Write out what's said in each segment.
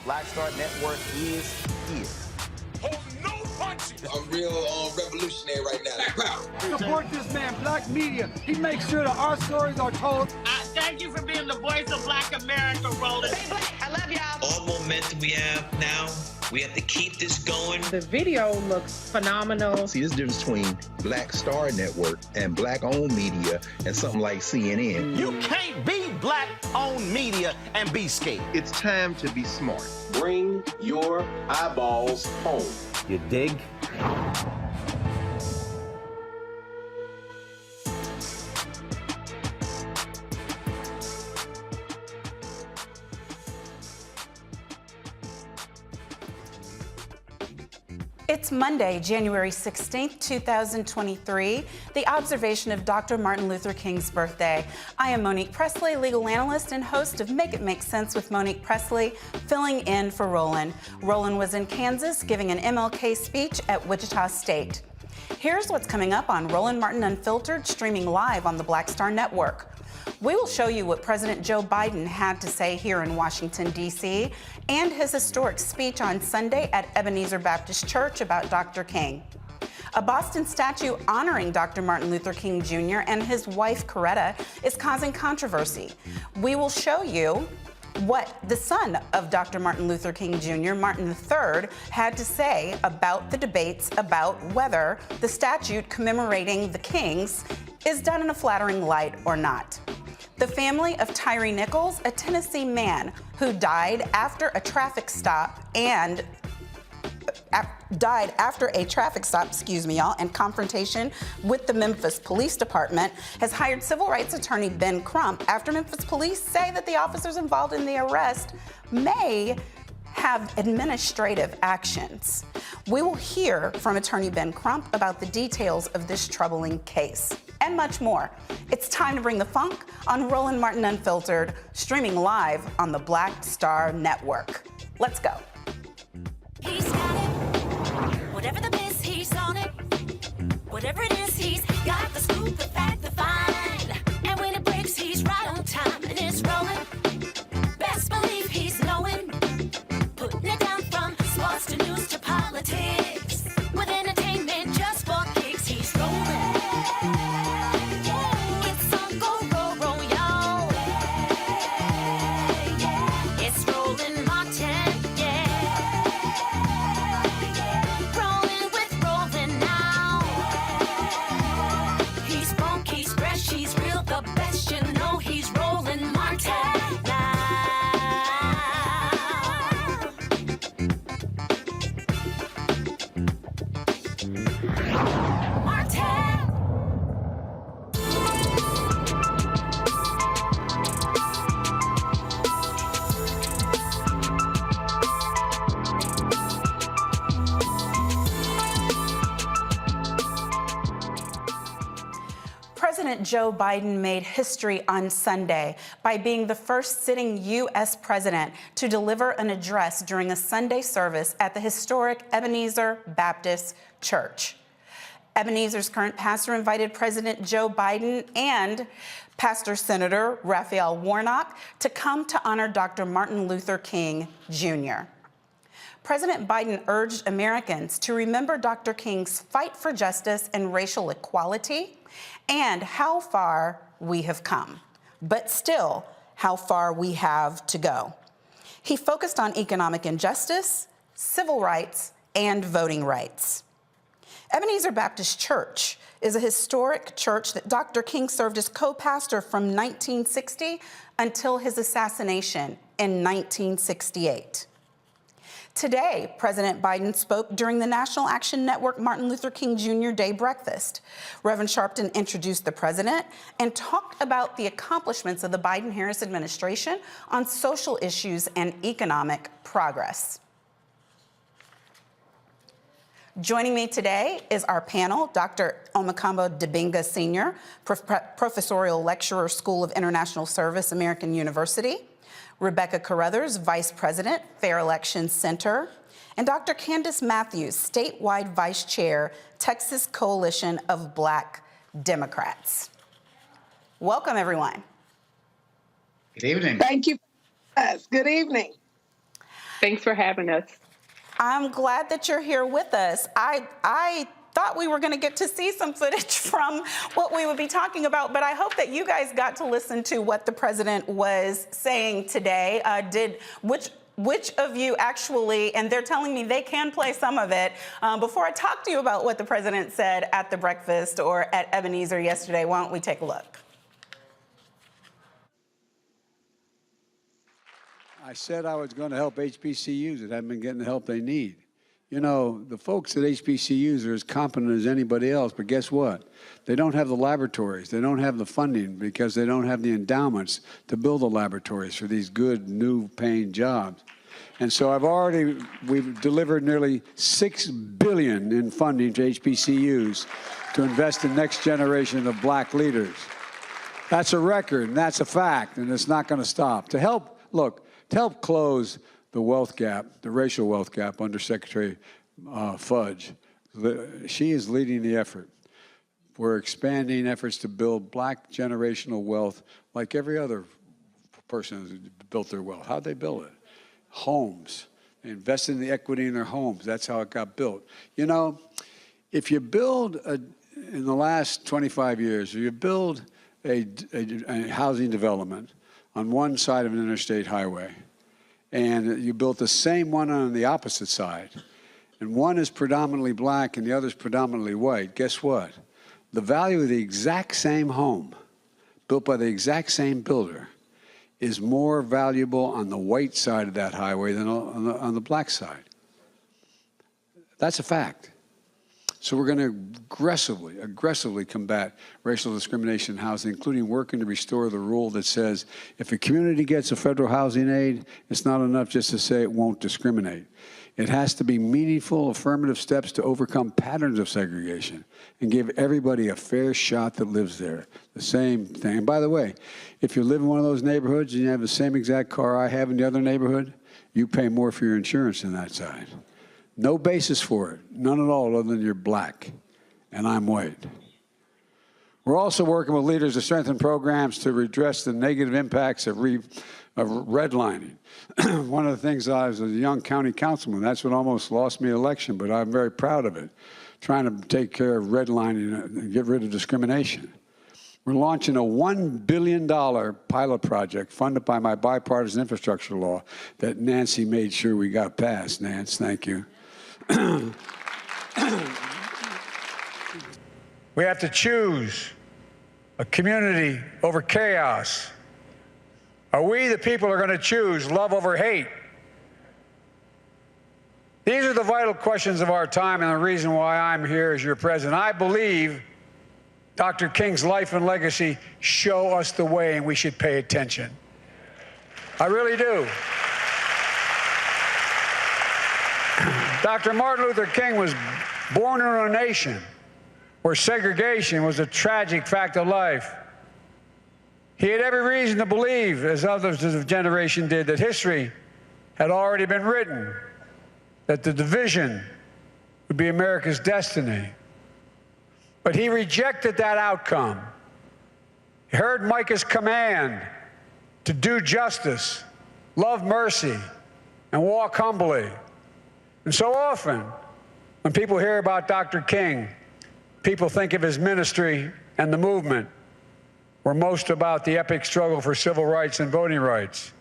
Black Star Network is here. Hold no punches. I'm real revolutionary right now. Black power. Support this man, Black media. He makes sure that our stories are told. Thank you for being the voice of Black America, Roland. Stay black. I love y'all. All momentum we have now, we have to keep this going. The video looks phenomenal. See, this difference between Black Star Network and Black-owned media and something like CNN. You can't be Black-owned media and be scared. It's time to be smart. Bring your eyeballs home. You dig? It's Monday, January 16th, 2023, the observation of Dr. Martin Luther King's birthday. I am Monique Presley, legal analyst and host of Make It Make Sense with Monique Presley, filling in for Roland. Roland was in Kansas giving an MLK speech at Wichita State. Here's what's coming up on Roland Martin Unfiltered, streaming live on the Black Star Network. We will show you what President Joe Biden had to say here in Washington, D.C., and his historic speech on Sunday at Ebenezer Baptist Church about Dr. King. A Boston statue honoring Dr. Martin Luther King Jr. and his wife, Coretta, is causing controversy. We will show you what the son of Dr. Martin Luther King Jr., Martin III, had to say about the debates about whether the statute commemorating the Kings is done in a flattering light or not. The family of Tyre Nichols, a Tennessee man who died after a traffic stop and confrontation with the Memphis Police Department, has hired civil rights attorney Ben Crump after Memphis Police say that the officers involved in the arrest may have administrative actions. We will hear from attorney Ben Crump about the details of this troubling case and much more. It's time to bring the funk on Roland Martin Unfiltered, streaming live on the Black Star Network. Let's go. He's got it. Whatever the biz, he's on it. Whatever it is, he's got the scoop, the fact, the find. And when it breaks, he's right on time and it's rolling. Best believe he's knowing. Putting it down from sports to news to politics. With entertainment just for kicks, he's rolling. It's on go, roll, roll, y'all. It's Roland Martin, yeah. Rolling with Roland now. He's funk, he's fresh, he's real, the best, you know he's Roland Martin now. President Joe Biden made history on Sunday by being the first sitting U.S. president to deliver an address during a Sunday service at the historic Ebenezer Baptist Church. Ebenezer's current pastor invited President Joe Biden and Pastor Senator Raphael Warnock to come to honor Dr. Martin Luther King Jr. President Biden urged Americans to remember Dr. King's fight for justice and racial equality and how far we have come, but still how far we have to go. He focused on economic injustice, civil rights, and voting rights. Ebenezer Baptist Church is a historic church that Dr. King served as co-pastor from 1960 until his assassination in 1968. Today, President Biden spoke during the National Action Network Martin Luther King Jr. Day breakfast. Reverend Sharpton introduced the president and talked about the accomplishments of the Biden-Harris administration on social issues and economic progress. Joining me today is our panel, Dr. Omakamba Dibinga Sr., Professorial Lecturer, School of International Service, American University, Rebecca Carruthers, Vice President, Fair Elections Center, and Dr. Candace Matthews, Statewide Vice Chair, Texas Coalition of Black Democrats. Welcome, everyone. Good evening. Thank you. Good evening. Thanks for having us. I'm glad that you're here with us. I thought we were going to get to see some footage from what we would be talking about, but I hope that you guys got to listen to what the president was saying today. Which of you actually, and they're telling me they can play some of it. Before I talk to you about what the president said at the breakfast or at Ebenezer yesterday, why don't we take a look? I said I was going to help HBCUs that haven't been getting the help they need. You know, the folks at HBCUs are as competent as anybody else, but guess what? They don't have the laboratories. They don't have the funding because they don't have the endowments to build the laboratories for these good, new paying jobs. And so we've delivered nearly $6 billion in funding to HBCUs to invest in next generation of black leaders. That's a record, and that's a fact, and it's not going to stop. To help close the wealth gap, the racial wealth gap under Secretary Fudge, she is leading the effort. We're expanding efforts to build black generational wealth like every other person who's built their wealth. How'd they build it? Homes. They invested in the equity in their homes. That's how it got built. You know, if you build, in the last 25 years, if you build a housing development on one side of an interstate highway, and you built the same one on the opposite side, and one is predominantly black and the other is predominantly white, guess what? The value of the exact same home, built by the exact same builder, is more valuable on the white side of that highway than on the black side. That's a fact. So we're going to aggressively combat racial discrimination in housing, including working to restore the rule that says if a community gets a federal housing aid, it's not enough just to say it won't discriminate. It has to be meaningful, affirmative steps to overcome patterns of segregation and give everybody a fair shot that lives there. The same thing. And by the way, if you live in one of those neighborhoods and you have the same exact car I have in the other neighborhood, you pay more for your insurance than that side. No basis for it, none at all, other than you're black and I'm white. We're also working with leaders to strengthen programs to redress the negative impacts of redlining. One of the things I was a young county councilman, that's what almost lost me election, but I'm very proud of it, trying to take care of redlining and get rid of discrimination. We're launching a $1 billion pilot project funded by my bipartisan infrastructure law that Nancy made sure we got passed. Nance, thank you. We have to choose a community over chaos. Are we the people who are going to choose love over hate? These are the vital questions of our time and the reason why I'm here as your president. I believe Dr. King's life and legacy show us the way and we should pay attention. I really do. Dr. Martin Luther King was born in a nation where segregation was a tragic fact of life. He had every reason to believe, as others of his generation did, that history had already been written, that the division would be America's destiny. But he rejected that outcome. He heard Micah's command to do justice, love mercy, and walk humbly. And so often, when people hear about Dr. King, people think of his ministry and the movement were most about the epic struggle for civil rights and voting rights.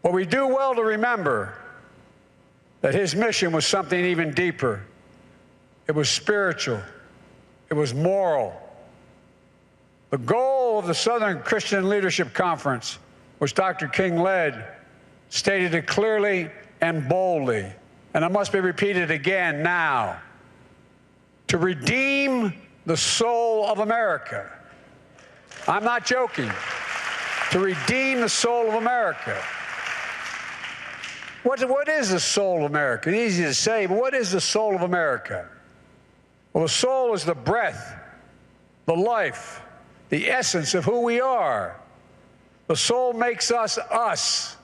But we do well to remember that his mission was something even deeper. It was spiritual. It was moral. The goal of the Southern Christian Leadership Conference, which Dr. King led, stated it clearly and boldly, and it must be repeated again now, to redeem the soul of America. I'm not joking. To redeem the soul of America. What is the soul of America? It's easy to say, but what is the soul of America? Well, the soul is the breath, the life, the essence of who we are. The soul makes us us.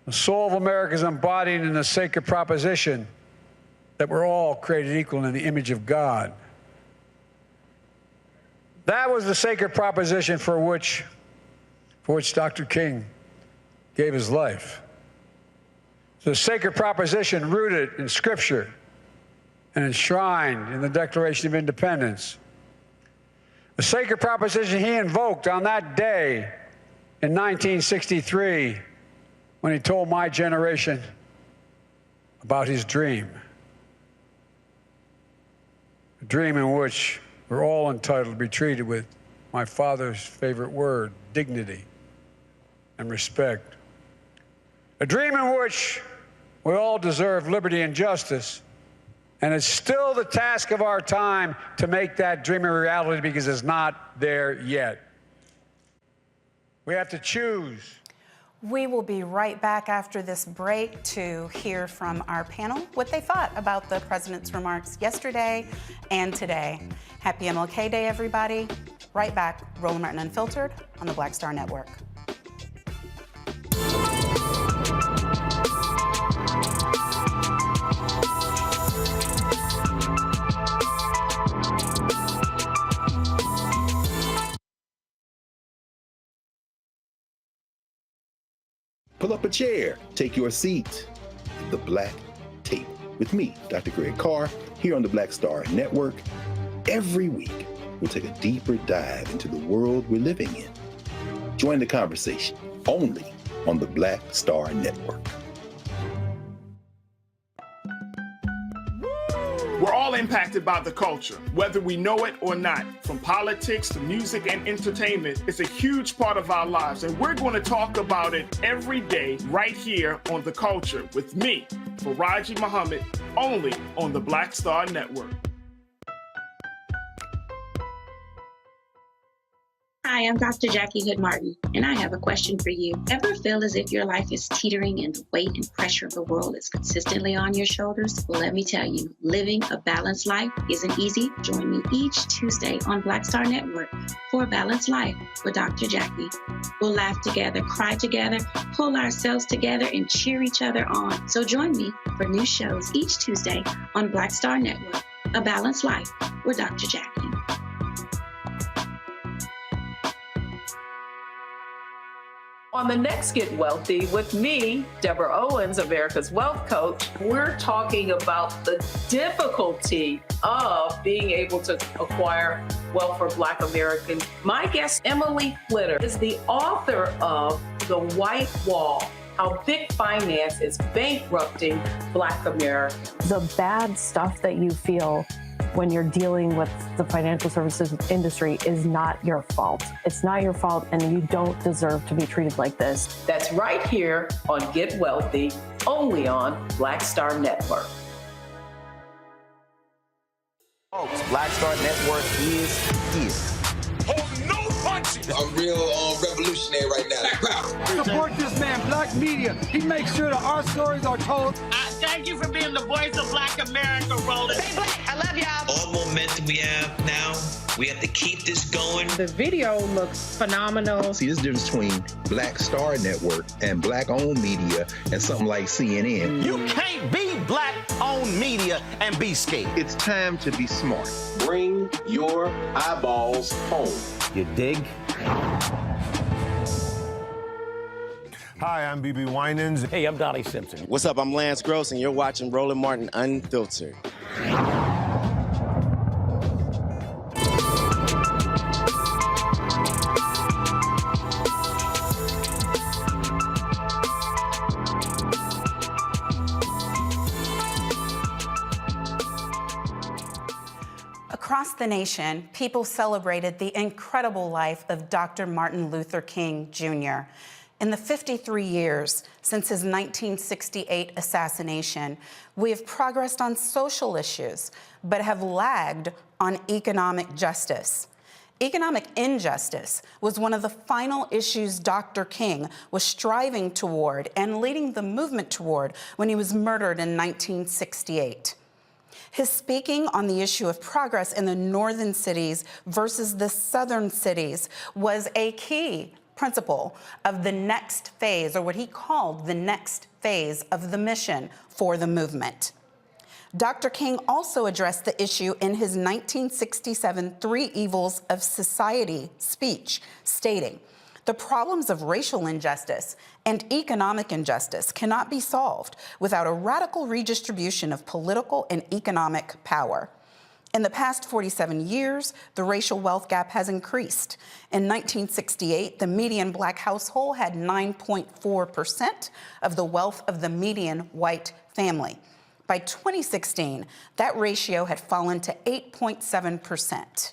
The soul of America is embodied in the sacred proposition that we're all created equal in the image of God. That was the sacred proposition for which Dr. King gave his life. It's a sacred proposition rooted in Scripture and enshrined in the Declaration of Independence. A sacred proposition he invoked on that day in 1963 when he told my generation about his dream. A dream in which we're all entitled to be treated with my father's favorite word, dignity and respect. A dream in which we all deserve liberty and justice. And it's still the task of our time to make that dream a reality because it's not there yet. We have to choose. We will be right back after this break to hear from our panel what they thought about the president's remarks yesterday and today. Happy MLK Day, everybody. Right back, Roland Martin Unfiltered on the Black Star Network. Pull up a chair, take your seat at the Black Table with me, Dr. Greg Carr, here on the Black Star Network. Every week, we'll take a deeper dive into the world we're living in. Join the conversation only on the Black Star Network. We're all impacted by the culture, whether we know it or not. From politics to music and entertainment, it's a huge part of our lives, and we're going to talk about it every day right here on The Culture with me, Faraji Muhammad, only on the Black Star Network. Hi, I'm Dr. Jackie Hood Martin, and I have a question for you. Ever feel as if your life is teetering and the weight and pressure of the world is consistently on your shoulders? Well, let me tell you, living a balanced life isn't easy. Join me each Tuesday on Black Star Network for a Balanced Life with Dr. Jackie. We'll laugh together, cry together, pull ourselves together, and cheer each other on. So join me for new shows each Tuesday on Black Star Network, A Balanced Life with Dr. Jackie. On the next Get Wealthy with me, Deborah Owens, America's Wealth Coach, we're talking about the difficulty of being able to acquire wealth for Black Americans. My guest, Emily Flitter, is the author of The White Wall: How Big Finance is Bankrupting Black Americans. The bad stuff that you feel when you're dealing with the financial services industry is not your fault. It's not your fault, and you don't deserve to be treated like this. That's right here on Get Wealthy, only on Black Star Network. Folks, Black Star Network is here. Hold no punches. I'm real revolutionary right now. Black power. Support this man, Black media. He makes sure that our stories are told. Thank you for being the voice of Black America, Roland. Stay black. I love y'all. All momentum we have now, we have to keep this going. The video looks phenomenal. See, this difference between Black Star Network and Black-owned media and something like CNN. You can't be Black-owned media and be scared. It's time to be smart. Bring your eyeballs home. You dig? Hi, I'm BB Winans. Hey, I'm Donnie Simpson. What's up? I'm Lance Gross, and you're watching Roland Martin Unfiltered. Across the nation, people celebrated the incredible life of Dr. Martin Luther King, Jr. In the 53 years since his 1968 assassination, we have progressed on social issues, but have lagged on economic justice. Economic injustice was one of the final issues Dr. King was striving toward and leading the movement toward when he was murdered in 1968. His speaking on the issue of progress in the northern cities versus the southern cities was a key principle of the next phase, or what he called the next phase of the mission for the movement. Dr. King also addressed the issue in his 1967 Three Evils of Society speech, stating, The problems of racial injustice and economic injustice cannot be solved without a radical redistribution of political and economic power. In the past 47 years, the racial wealth gap has increased. In 1968, the median black household had 9.4% of the wealth of the median white family. By 2016, that ratio had fallen to 8.7%.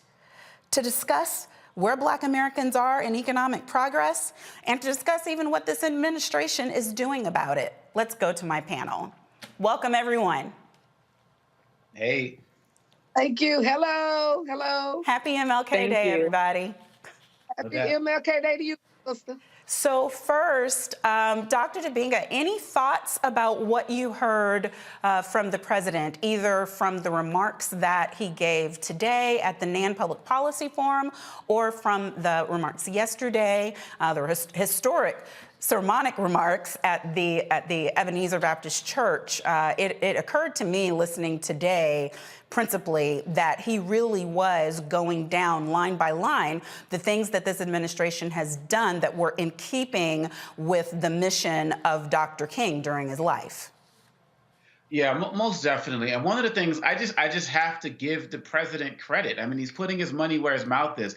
To discuss where Black Americans are in economic progress and to discuss even what this administration is doing about it, let's go to my panel. Welcome, everyone. Hey. Thank you. Hello. Hello. Happy MLK Day, everybody. Happy MLK Day to you, sister. So first, Dr. Dibinga, any thoughts about what you heard from the president, either from the remarks that he gave today at the NAN Public Policy Forum or from the remarks yesterday, the historic sermonic remarks at the Ebenezer Baptist Church? It occurred to me listening today principally that he really was going down line by line the things that this administration has done that were in keeping with the mission of Dr. King during his life. Yeah, most definitely. And one of the things I just have to give the president credit. I mean, he's putting his money where his mouth is.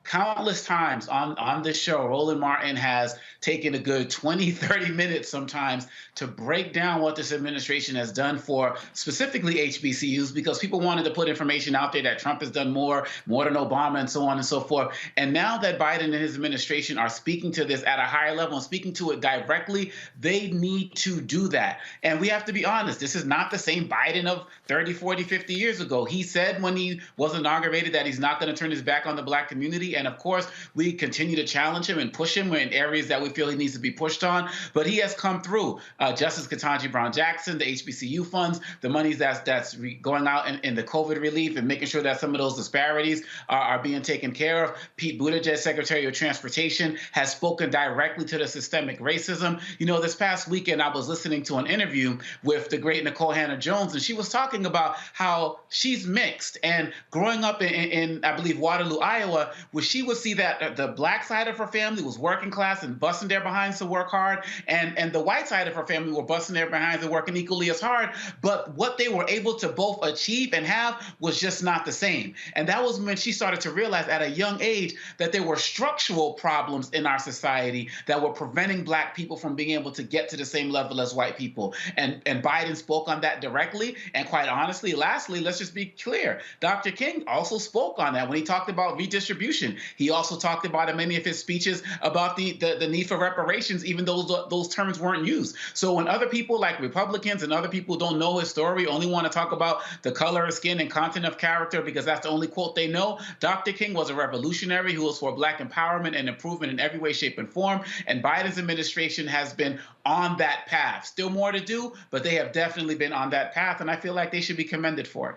Countless times on this show, Roland Martin has taken a good 20, 30 minutes sometimes to break down what this administration has done for specifically HBCUs, because people wanted to put information out there that Trump has done more than Obama and so on and so forth. And now that Biden and his administration are speaking to this at a higher level and speaking to it directly, they need to do that. And we have to be honest, this is not the same Biden of 30, 40, 50 years ago. He said when he was inaugurated that he's not going to turn his back on the Black community. And of course, we continue to challenge him and push him in areas that we feel he needs to be pushed on. But he has come through. Justice Ketanji Brown Jackson, the HBCU funds, the monies that's going out in the COVID relief and making sure that some of those disparities are being taken care of. Pete Buttigieg, Secretary of Transportation, has spoken directly to the systemic racism. You know, this past weekend, I was listening to an interview with the great Nikole Hannah-Jones, and she was talking about how she's mixed. And growing up in I believe, Waterloo, Iowa, where she would see that the Black side of her family was working class and busting their behinds to work hard, and the white side of her family were busting their behinds and working equally as hard. But what they were able to both achieve and have was just not the same. And that was when she started to realize at a young age that there were structural problems in our society that were preventing Black people from being able to get to the same level as white people. And Biden spoke on that directly. And quite honestly, lastly, let's just be clear. Dr. King also spoke on that when he talked about redistribution. He also talked about in many of his speeches about the need for reparations, even though those terms weren't used. So when other people like Republicans and other people don't know his story, only want to talk about the color of skin and content of character because that's the only quote they know, Dr. King was a revolutionary who was for Black empowerment and improvement in every way, shape, and form. And Biden's administration has been on that path. Still more to do, but they have definitely been on that path, and I feel like they should be commended for it.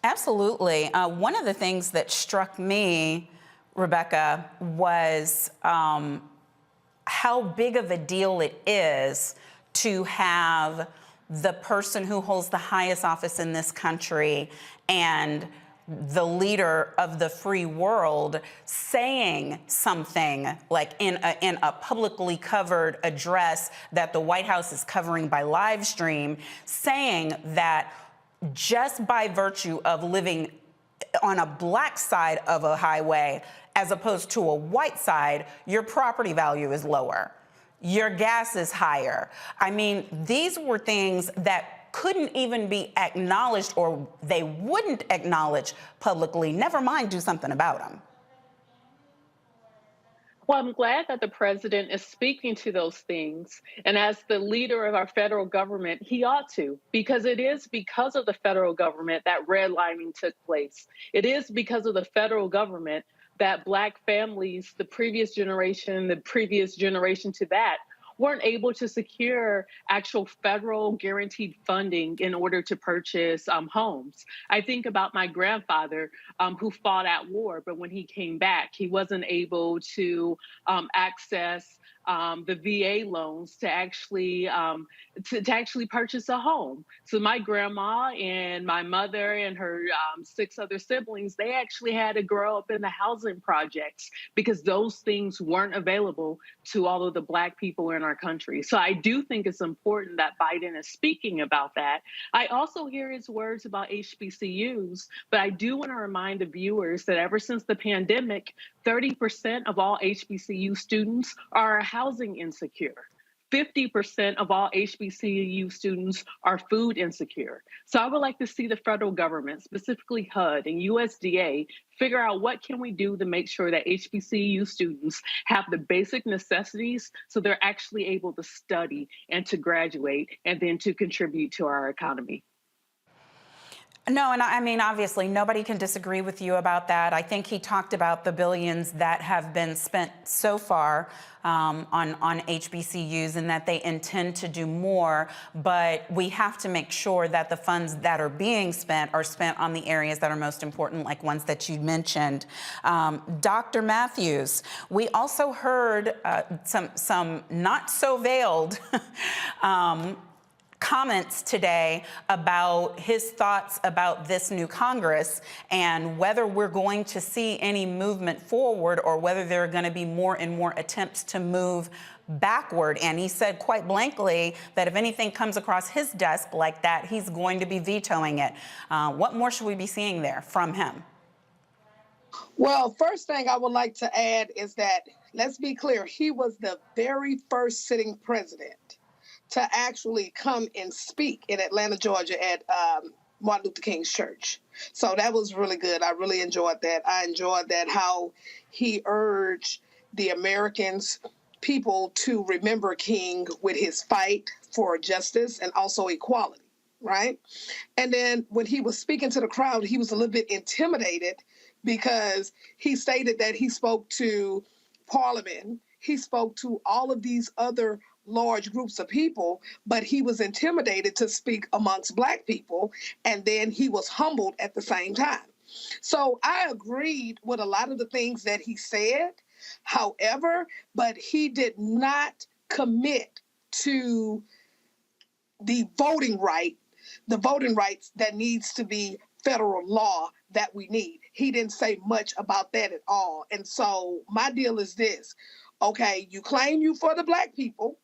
Absolutely. One of the things that struck me, Rebecca, was how big of a deal it is to have the person who holds the highest office in this country and the leader of the free world saying something like in a publicly covered address that the White House is covering by live stream, saying that just by virtue of living on a Black side of a highway as opposed to a white side, your property value is lower. Your gas is higher. I mean, these were things that couldn't even be acknowledged, or they wouldn't acknowledge publicly, never mind do something about them. Well, I'm glad that the president is speaking to those things. And as the leader of our federal government, he ought to, because it is because of the federal government that redlining took place. It is because of the federal government that Black families, the previous generation to that, weren't able to secure actual federal guaranteed funding in order to purchase homes. I think about my grandfather who fought at war, but when he came back, he wasn't able to access the VA loans to actually purchase a home. So my grandma and my mother and her 6 other siblings, they actually had to grow up in the housing projects because those things weren't available to all of the Black people in our country. So I do think it's important that Biden is speaking about that. I also hear his words about HBCUs, but I do want to remind the viewers that ever since the pandemic, 30% of all HBCU students are housing insecure. 50% of all HBCU students are food insecure. So I would like to see the federal government, specifically HUD and USDA, figure out what can we do to make sure that HBCU students have the basic necessities so they're actually able to study and to graduate and then to contribute to our economy. No, and I mean, obviously, nobody can disagree with you about that. I think he talked about the billions that have been spent so far on HBCUs and that they intend to do more, but we have to make sure that the funds that are being spent are spent on the areas that are most important, like ones that you mentioned. Dr. Matthews, we also heard some not so veiled comments today about his thoughts about this new Congress and whether we're going to see any movement forward or whether there are going to be more and more attempts to move backward. And he said quite blankly that if anything comes across his desk like that, he's going to be vetoing it. What more should we be seeing there from him? Well, first thing I would like to add is that, let's be clear, he was the very first sitting president to actually come and speak in Atlanta, Georgia at Martin Luther King's church. So that was really good. I really enjoyed that. I enjoyed that how he urged the Americans, people to remember King with his fight for justice and also equality, right? And then when he was speaking to the crowd, he was a little bit intimidated because he stated that he spoke to Parliament, he spoke to all of these other large groups of people, but he was intimidated to speak amongst Black people, and then he was humbled at the same time. So I agreed with a lot of the things that he said, however, but he did not commit to the voting rights that needs to be federal law that we need. He didn't say much about that at all. And so my deal is this. Okay, you claim you for the Black people.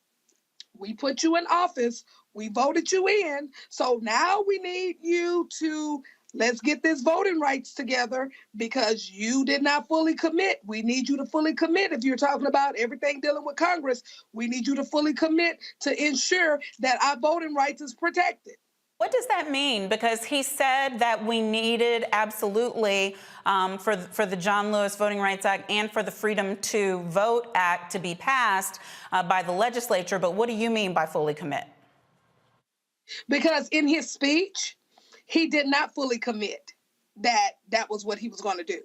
We put you in office. We voted you in. So now we need you to, let's get this voting rights together because you did not fully commit. We need you to fully commit. If you're talking about everything dealing with Congress, we need you to fully commit to ensure that our voting rights is protected. What does that mean? Because he said that we needed absolutely for the John Lewis Voting Rights Act and for the Freedom to Vote Act to be passed by the legislature. But what do you mean by fully commit? Because in his speech, he did not fully commit that that was what he was going to do.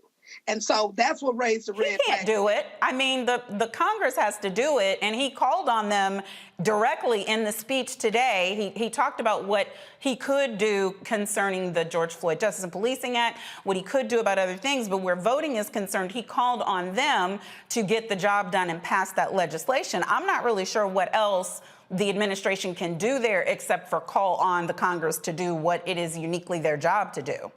And so that's what raised the red flag. He can't do it. I mean, the Congress has to do it, and he called on them directly in the speech today. He talked about what he could do concerning the George Floyd Justice and Policing Act, what he could do about other things, but where voting is concerned, he called on them to get the job done and pass that legislation. I'm not really sure what else the administration can do there except for call on the Congress to do what it is uniquely their job to do.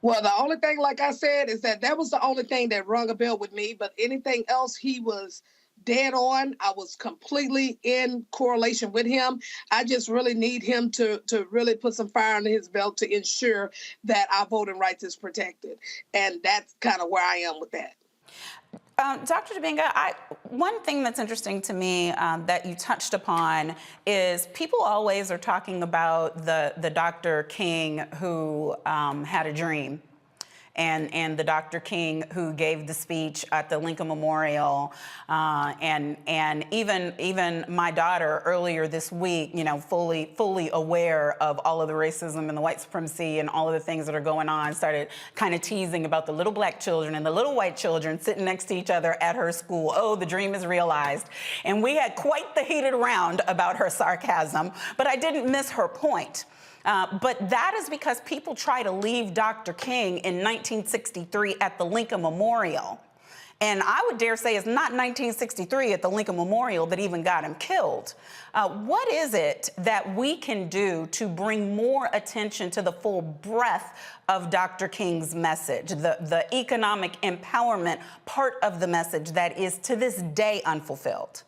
Well, the only thing, like I said, is that was the only thing that rung a bell with me. But anything else, he was dead on. I was completely in correlation with him. I just really need him to really put some fire under his belt to ensure that our voting rights is protected. And that's kind of where I am with that. Dr. Dibinga, one thing that's interesting to me that you touched upon is people always are talking about the Dr. King who had a dream. And the Dr. King who gave the speech at the Lincoln Memorial, and even my daughter earlier this week, you know, fully aware of all of the racism and the white supremacy and all of the things that are going on, started kind of teasing about the little Black children and the little white children sitting next to each other at her school. Oh, the dream is realized. And we had quite the heated round about her sarcasm, but I didn't miss her point. But that is because people try to leave Dr. King in 1963 at the Lincoln Memorial And I would dare say it's not 1963 at the Lincoln Memorial that even got him killed. What is it that we can do to bring more attention to the full breadth of Dr. King's message, the economic empowerment part of the message that is to this day unfulfilled?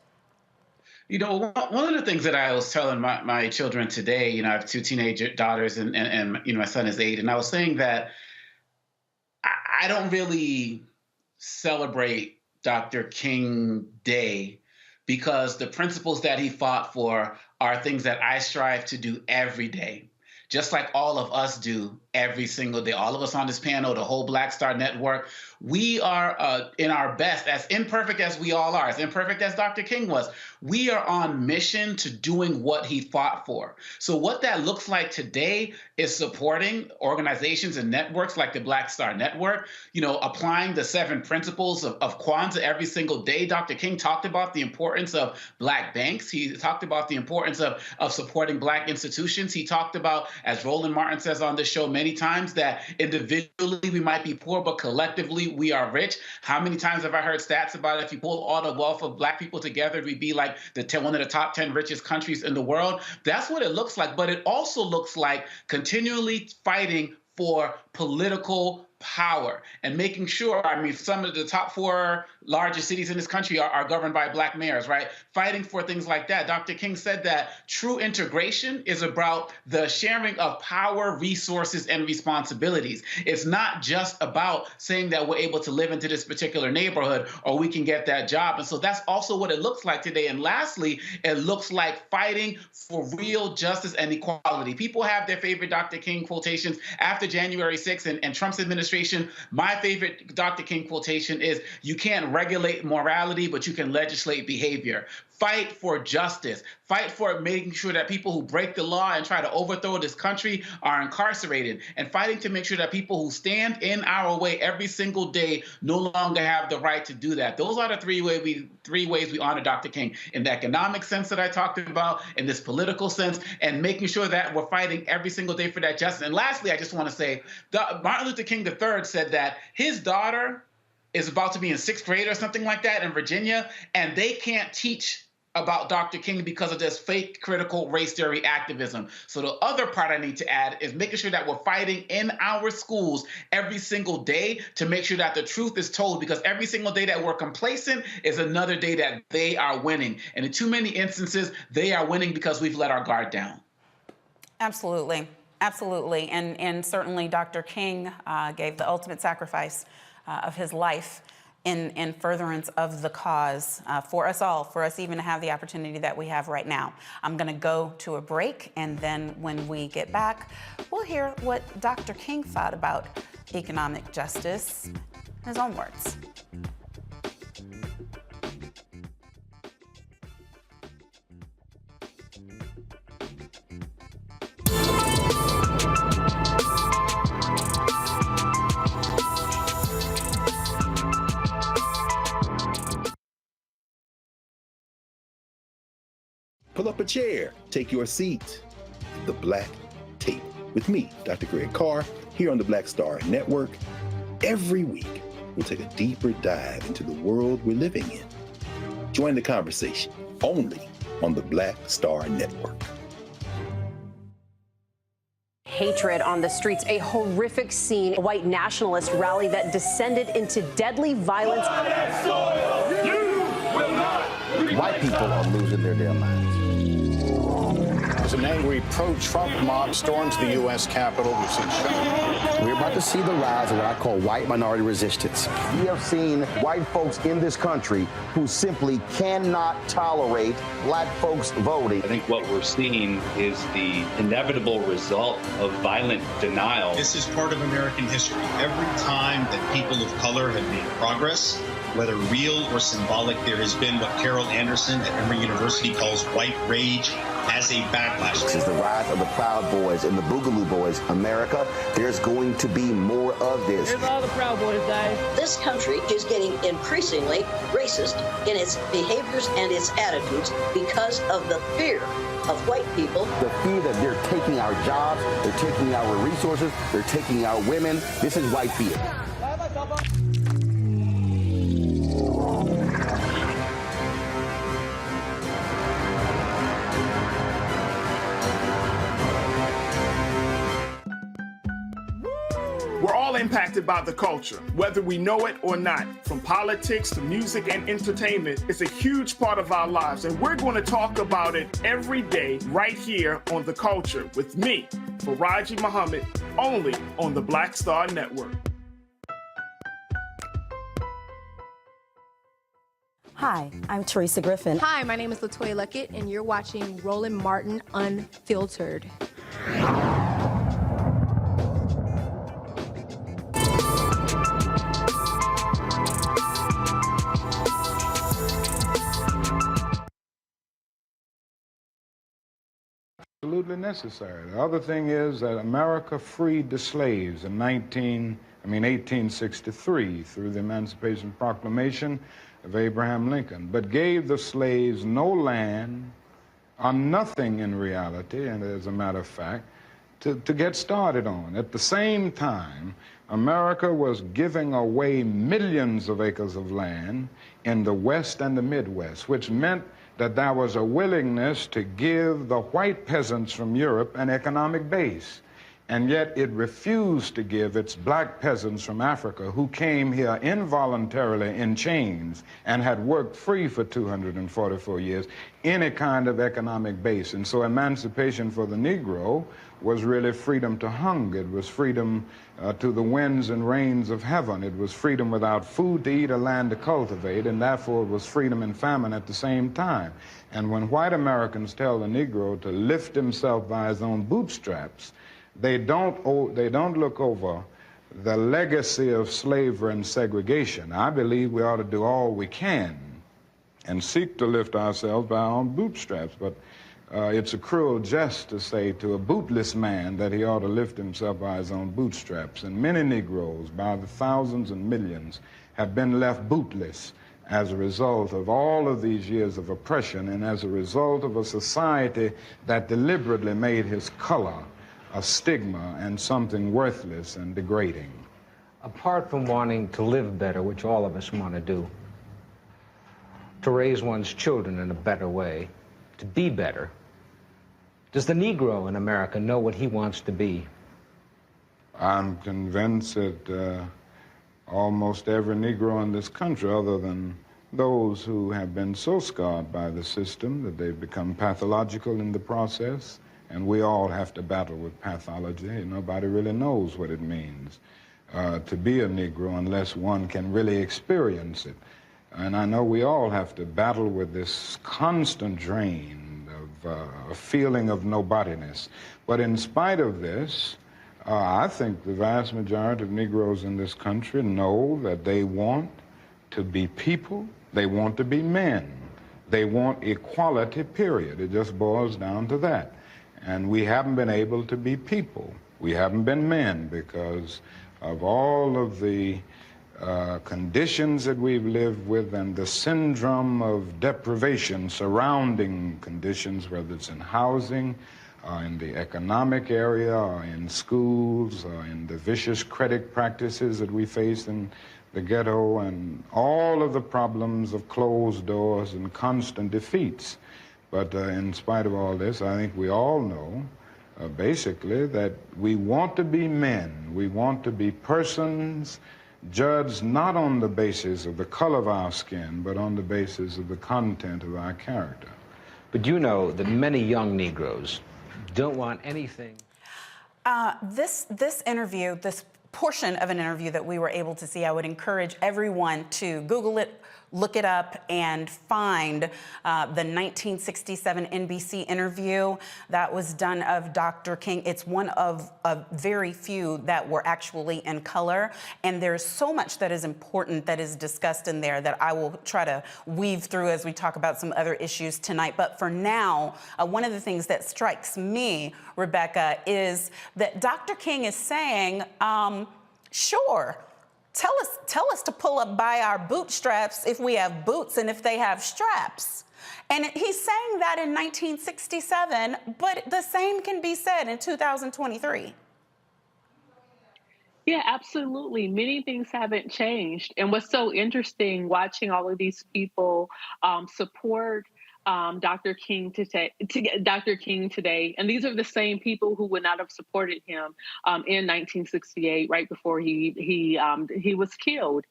You know, one of the things that I was telling my children today, you know, I have 2 teenage daughters and you know, my son is 8, and I was saying that I don't really celebrate Dr. King Day because the principles that he fought for are things that I strive to do every day, just like all of us do every single day. All of us on this panel, the whole Black Star Network, we are in our best, as imperfect as we all are, as imperfect as Dr. King was, we are on mission to doing what he fought for. So what that looks like today is supporting organizations and networks like the Black Star Network, you know, applying the 7 principles of Kwanzaa every single day. Dr. King talked about the importance of Black banks. He talked about the importance of supporting Black institutions. He talked about, as Roland Martin says on this show many times, that individually we might be poor, but collectively we are rich. How many times have I heard stats about if you pull all the wealth of Black people together, we'd be like one of the top 10 richest countries in the world? That's what it looks like. But it also looks like continually fighting for political power and making sure, I mean, some of the top 4 largest cities in this country are governed by Black mayors, right? Fighting for things like that. Dr. King said that true integration is about the sharing of power, resources, and responsibilities. It's not just about saying that we're able to live into this particular neighborhood or we can get that job. And so that's also what it looks like today. And lastly, it looks like fighting for real justice and equality. People have their favorite Dr. King quotations after January 6th and Trump's administration. My favorite Dr. King quotation is, "You can't regulate morality, but you can legislate behavior." Fight for justice. Fight for making sure that people who break the law and try to overthrow this country are incarcerated, and fighting to make sure that people who stand in our way every single day no longer have the right to do that. Those are the three ways we honor Dr. King, in the economic sense that I talked about, in this political sense, and making sure that we're fighting every single day for that justice. And lastly, I just want to say, Martin Luther King III said that his daughter is about to be in 6th grade or something like that in Virginia, and they can't teach about Dr. King because of this fake critical race theory activism. So the other part I need to add is making sure that we're fighting in our schools every single day to make sure that the truth is told, because every single day that we're complacent is another day that they are winning. And in too many instances, they are winning because we've let our guard down. Absolutely. Absolutely. And certainly Dr. King gave the ultimate sacrifice of his life in furtherance of the cause for us all, for us even to have the opportunity that we have right now. I'm going to go to a break, and then when we get back, we'll hear what Dr. King thought about economic justice in his own words. Pull up a chair, take your seat at the Black Table with me, Dr. Greg Carr, here on the Black Star Network. Every week, we'll take a deeper dive into the world we're living in. Join the conversation only on the Black Star Network. Hatred on the streets, a horrific scene, a white nationalist rally that descended into deadly violence. White people are losing their damn minds. As an angry pro-Trump mob storms the U.S. Capitol, we've seen We're about to see the rise of what I call white minority resistance. We have seen white folks in this country who simply cannot tolerate black folks voting. I think what we're seeing is the inevitable result of violent denial. This is part of American history. Every time that people of color have made progress, whether real or symbolic, there has been what Carol Anderson at Emory University calls white rage as a backlash. This is the rise of the Proud Boys and the Boogaloo Boys. America, there's going to be more of this. Here's all the Proud Boys, Dave. This country is getting increasingly racist in its behaviors and its attitudes because of the fear of white people. The fear that they're taking our jobs, they're taking our resources, they're taking our women. This is white fear. impacted by the culture, whether we know it or not. From politics to music and entertainment, it's a huge part of our lives, and we're going to talk about it every day right here on The Culture with me, Faraji Muhammad, only on the Black Star Network. Hi, I'm Teresa Griffin. Hi, my name is LaToya Luckett, and you're watching Roland Martin Unfiltered. Absolutely necessary. The other thing is that America freed the slaves in 1863 through the Emancipation Proclamation of Abraham Lincoln, but gave the slaves no land or nothing in reality, and as a matter of fact, to get started on. At the same time, America was giving away millions of acres of land in the West and the Midwest, which meant that there was a willingness to give the white peasants from Europe an economic base. And yet it refused to give its black peasants from Africa, who came here involuntarily in chains and had worked free for 244 years, any kind of economic base. And so emancipation for the Negro was really freedom to hunger. It was freedom to the winds and rains of heaven. It was freedom without food to eat or land to cultivate, and therefore it was freedom and famine at the same time. And when white Americans tell the Negro to lift himself by his own bootstraps, they don't look over the legacy of slavery and segregation. I believe we ought to do all we can and seek to lift ourselves by our own bootstraps, but it's a cruel jest to say to a bootless man that he ought to lift himself by his own bootstraps. And many Negroes, by the thousands and millions, have been left bootless as a result of all of these years of oppression and as a result of a society that deliberately made his color a stigma and something worthless and degrading. Apart from wanting to live better, which all of us want to do, to raise one's children in a better way, to be better, does the Negro in America know what he wants to be? I'm convinced that almost every Negro in this country, other than those who have been so scarred by the system that they've become pathological in the process, and we all have to battle with pathology. Nobody really knows what it means to be a Negro unless one can really experience it. And I know we all have to battle with this constant drain of a feeling of nobodiness. But in spite of this, I think the vast majority of Negroes in this country know that they want to be people, they want to be men, they want equality, period. It just boils down to that. And we haven't been able to be people. We haven't been men because of all of the conditions that we've lived with and the syndrome of deprivation surrounding conditions, whether it's in housing, in the economic area, or in schools, or in the vicious credit practices that we face in the ghetto, and all of the problems of closed doors and constant defeats. But in spite of all this, I think we all know, basically, that we want to be men. We want to be persons judged not on the basis of the color of our skin, but on the basis of the content of our character. But you know that many young Negroes don't want anything. This interview, this portion of an interview that we were able to see, I would encourage everyone to Google it, look it up, and find the 1967 NBC interview that was done of Dr. King. It's one of very few that were actually in color, and there's so much that is important that is discussed in there that I will try to weave through as we talk about some other issues tonight. But for now, one of the things that strikes me, Rebecca, is that Dr. King is saying, sure, tell us to pull up by our bootstraps if we have boots and if they have straps. And he's saying that in 1967, but the same can be said in 2023. Yeah, absolutely. Many things haven't changed. And what's so interesting watching all of these people support Dr. King today, and these are the same people who would not have supported him in 1968, right before he was killed.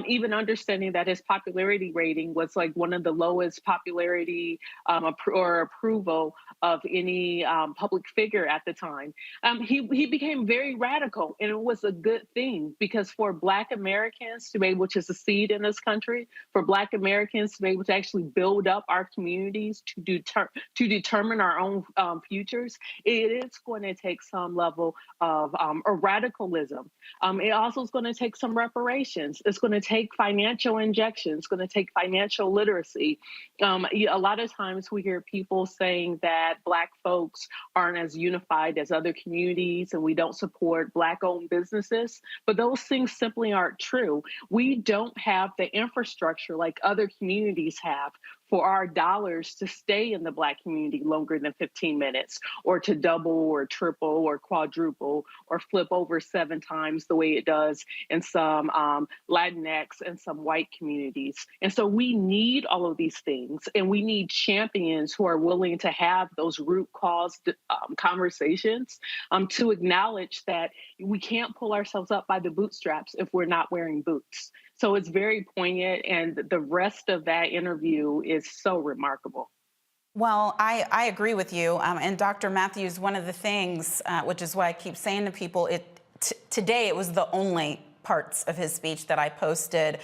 Even understanding that his popularity rating was like one of the lowest popularity or approval of any public figure at the time. He became very radical, and it was a good thing because for Black Americans to be able to succeed in this country, for Black Americans to be able to actually build up our communities, to determine our own futures, it is going to take some level of radicalism. It also is going to take some reparations. It's going to take financial injections. It's going to take financial literacy. A lot of times we hear people saying that Black folks aren't as unified as other communities and we don't support Black-owned businesses, but those things simply aren't true. We don't have the infrastructure like other communities have for our dollars to stay in the Black community longer than 15 minutes, or to double or triple or quadruple or flip over 7 times the way it does in some Latinx and some white communities. And so we need all of these things, and we need champions who are willing to have those root cause conversations to acknowledge that we can't pull ourselves up by the bootstraps if we're not wearing boots. So it's very poignant, and the rest of that interview is so remarkable. Well, I agree with you. And Dr. Matthews, one of the things, which is why I keep saying to people, today it was the only parts of his speech that I posted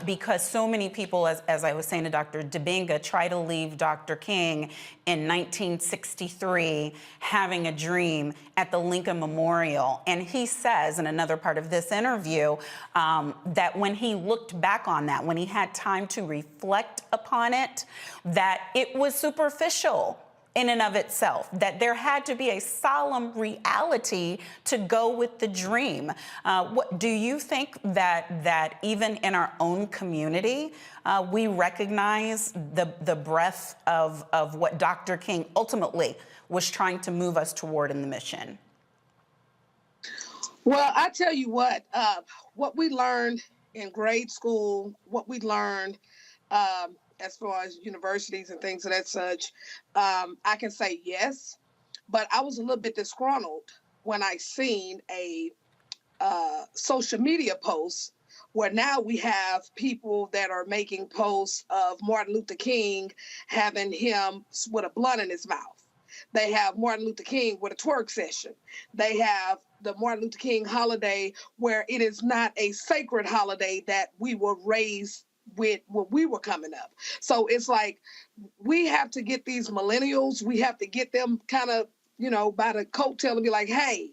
because so many people, as I was saying to Dr. Dibinga, try to leave Dr. King in 1963 having a dream at the Lincoln Memorial. And he says in another part of this interview that when he looked back on that, when he had time to reflect upon it, that it was superficial in and of itself, that there had to be a solemn reality to go with the dream. What do you think that even in our own community, we recognize the breadth of what Dr. King ultimately was trying to move us toward in the mission? Well, I tell you what we learned in grade school, what we learned as far as universities and things of that such, I can say yes, but I was a little bit disgruntled when I seen a social media post where now we have people that are making posts of Martin Luther King having him with a blunt in his mouth. They have Martin Luther King with a twerk session. They have the Martin Luther King holiday where it is not a sacred holiday that we were raised with when we were coming up. So it's like we have to get these millennials, we have to get them kind of, by the coattail and be like, hey,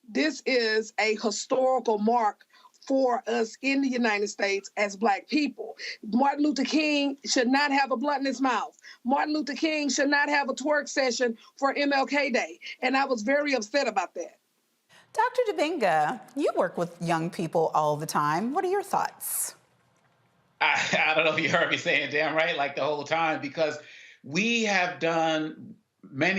this is a historical mark for us in the United States as Black people. Martin Luther King should not have a blunt in his mouth. Martin Luther King should not have a twerk session for MLK Day. And I was very upset about that. Dr. Dibinga, you work with young people all the time. What are your thoughts? I don't know if you heard me saying damn right like the whole time, because many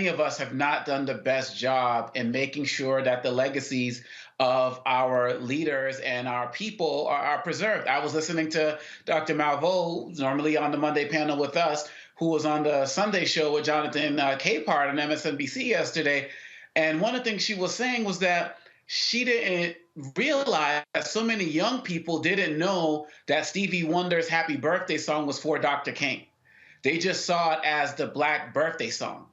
of us have not done the best job in making sure that the legacies of our leaders and our people are preserved. I was listening to Dr. Malveaux, normally on the Monday panel with us, who was on the Sunday show with Jonathan Capehart on MSNBC yesterday. And one of the things she was saying was that she didn't realize that so many young people didn't know that Stevie Wonder's Happy Birthday song was for Dr. King. They just saw it as the Black birthday song,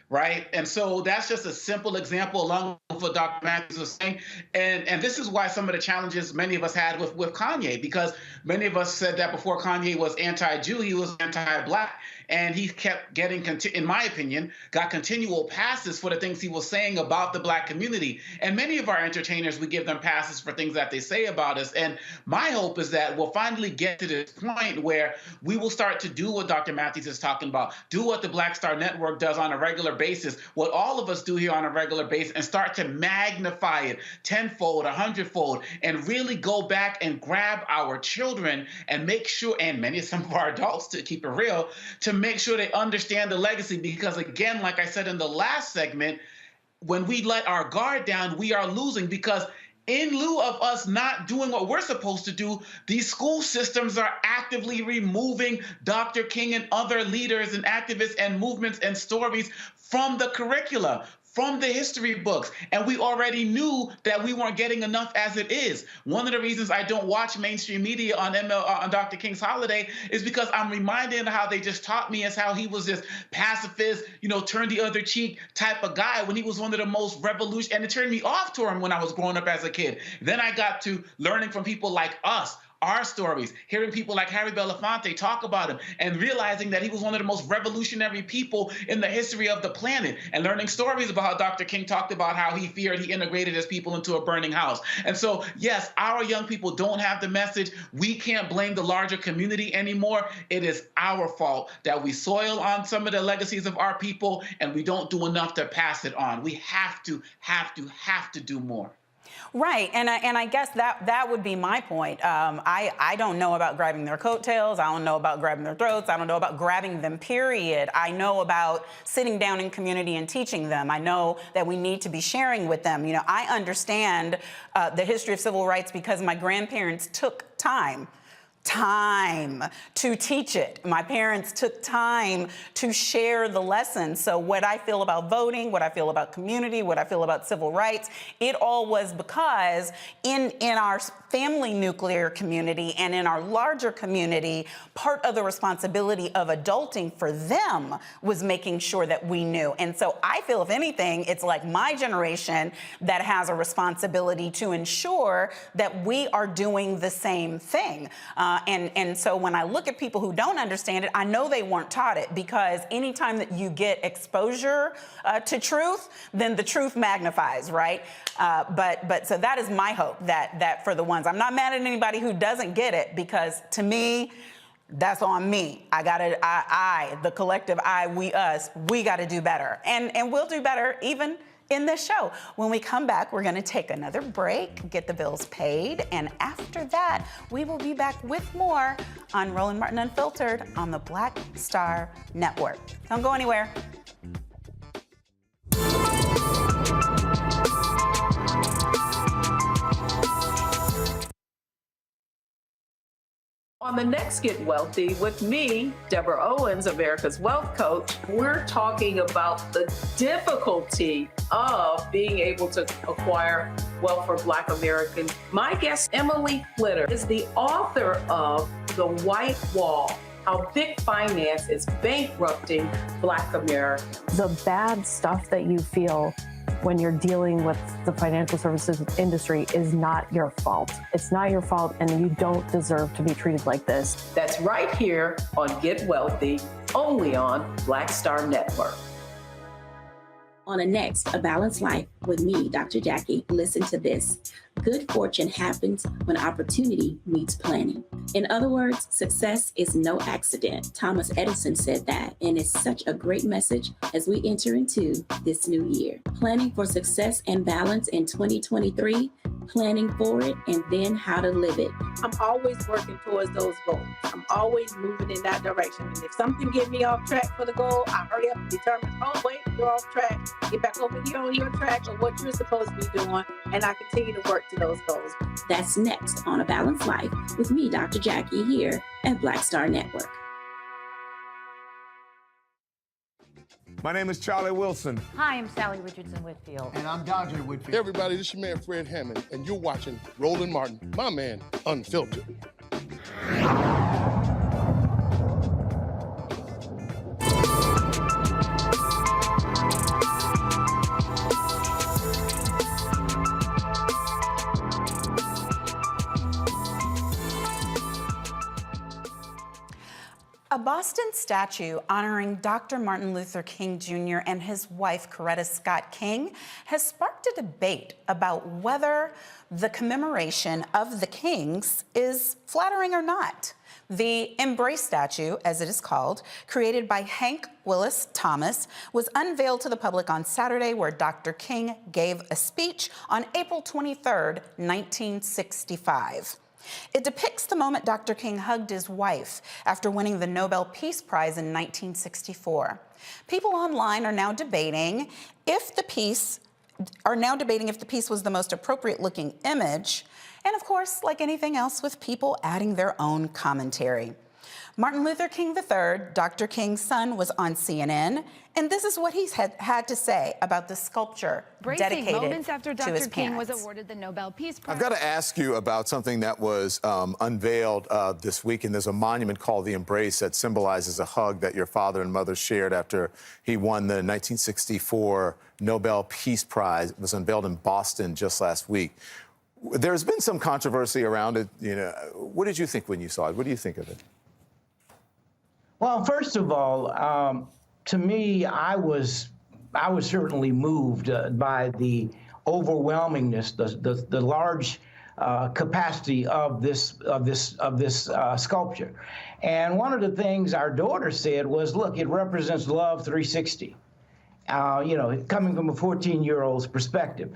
right? And so that's just a simple example along with what Dr. Matthews was saying. And this is why some of the challenges many of us had with Kanye, because many of us said that before Kanye was anti-Jew, he was anti-Black. And he kept getting, in my opinion, got continual passes for the things he was saying about the Black community. And many of our entertainers, we give them passes for things that they say about us. And my hope is that we'll finally get to this point where we will start to do what Dr. Matthews is talking about, do what the Black Star Network does on a regular basis, what all of us do here on a regular basis, and start to magnify it tenfold, 100-fold, and really go back and grab our children and make sure, and some of our adults, to keep it real, to make sure they understand the legacy. Because again, like I said in the last segment, when we let our guard down, we are losing, because in lieu of us not doing what we're supposed to do, these school systems are actively removing Dr. King and other leaders and activists and movements and stories from the curricula, from the history books. And we already knew that we weren't getting enough as it is. One of the reasons I don't watch mainstream media on Dr. King's holiday is because I'm reminded of how they just taught me as how he was this pacifist, turn the other cheek type of guy when he was one of the most revolutionary, and it turned me off to him when I was growing up as a kid. Then I got to learning from people like us, our stories, hearing people like Harry Belafonte talk about him and realizing that he was one of the most revolutionary people in the history of the planet, and learning stories about how Dr. King talked about how he feared he integrated his people into a burning house. And so, yes, our young people don't have the message. We can't blame the larger community anymore. It is our fault that we soil on some of the legacies of our people and we don't do enough to pass it on. We have to do more. Right, and I guess that would be my point. I don't know about grabbing their coattails. I don't know about grabbing their throats. I don't know about grabbing them, period. I know about sitting down in community and teaching them. I know that we need to be sharing with them. I understand the history of civil rights because my grandparents took time to teach it. My parents took time to share the lessons. So what I feel about voting, what I feel about community, what I feel about civil rights, it all was because in our family nuclear community and in our larger community, part of the responsibility of adulting for them was making sure that we knew. And so I feel, if anything, it's like my generation that has a responsibility to ensure that we are doing the same thing. And so when I look at people who don't understand it, I know they weren't taught it, because anytime that you get exposure to truth, then the truth magnifies, right? But so that is my hope, that for the ones, I'm not mad at anybody who doesn't get it, because to me, that's on me. The collective we, us, we got to do better. And we'll do better even in this show. When we come back, we're going to take another break, get the bills paid, and after that, we will be back with more on Roland Martin Unfiltered on the Black Star Network. Don't go anywhere. On the next Get Wealthy with me, Deborah Owens, America's Wealth Coach, we're talking about the difficulty of being able to acquire wealth for Black Americans. My guest, Emily Flitter, is the author of The White Wall: How Big Finance is Bankrupting Black Americans. The bad stuff that you feel when you're dealing with the financial services industry is not your fault. It's not your fault, and you don't deserve to be treated like this. That's right here on Get Wealthy, only on Black Star Network. On the next A Balanced Life with me, Dr. Jackie, listen to this. Good fortune happens when opportunity meets planning. In other words, success is no accident. Thomas Edison said that, and it's such a great message as we enter into this new year. Planning for success and balance in 2023, planning for it, and then how to live it. I'm always working towards those goals. I'm always moving in that direction. And if something gets me off track for the goal, I hurry up and determine, oh, wait, you're off track. Get back over here on your track or what you're supposed to be doing, and I continue to work to those goals. That's next on A Balanced Life with me, Dr. Jackie, here at Black Star Network. My name is Charlie Wilson. Hi, I'm Sally Richardson Whitfield. And I'm Dodger Whitfield. Hey everybody, this is your man Fred Hammond, and you're watching Roland Martin, my man, Unfiltered. A Boston statue honoring Dr. Martin Luther King Jr. and his wife, Coretta Scott King, has sparked a debate about whether the commemoration of the Kings is flattering or not. The Embrace statue, as it is called, created by Hank Willis Thomas, was unveiled to the public on Saturday, where Dr. King gave a speech on April 23rd, 1965. It depicts the moment Dr. King hugged his wife after winning the Nobel Peace Prize in 1964. People online are now debating if the piece are now debating if the piece was the most appropriate looking image. And of course, like anything else, with people adding their own commentary. Martin Luther King III, Dr. King's son, was on CNN, and this is what he's had to say about the sculpture dedicated moments after to his Dr. King parents. was awarded the Nobel Peace Prize. I've got to ask you about something that was unveiled this week, and there's a monument called the Embrace that symbolizes a hug that your father and mother shared after he won the 1964 Nobel Peace Prize. It was unveiled in Boston just last week. There's been some controversy around it. You know, what did you think when you saw it? What do you think of it? Well, first of all, to me, I was certainly moved by the overwhelmingness, the large capacity of this sculpture. And one of the things our daughter said was, "Look, it represents love 360." You know, coming from a 14-year-old's perspective,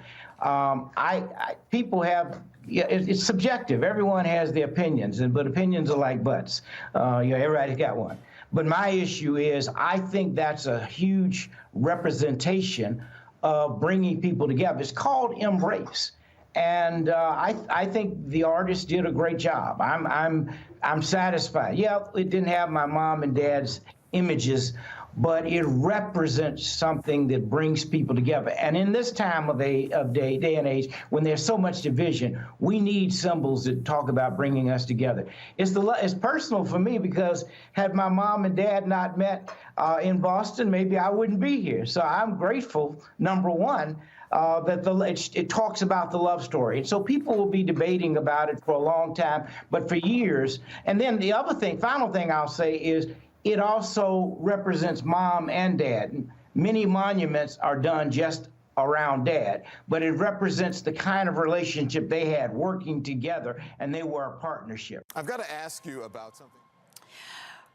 people have. Yeah, it's subjective. Everyone has their opinions, but opinions are like butts. You know, everybody's got one. But my issue is, I think that's a huge representation of bringing people together. It's called Embrace, and I think the artist did a great job. I'm satisfied. Yeah, it didn't have my mom and dad's images, but it represents something that brings people together. And in this time of day and age, when there's so much division, we need symbols that talk about bringing us together. It's personal for me, because had my mom and dad not met in Boston, maybe I wouldn't be here. So I'm grateful, number one, that it talks about the love story. And so people will be debating about it for a long time, but for years. And then the other thing, final thing I'll say is, it also represents mom and dad. Many monuments are done just around dad, but it represents the kind of relationship they had working together, and they were a partnership. I've got to ask you about something.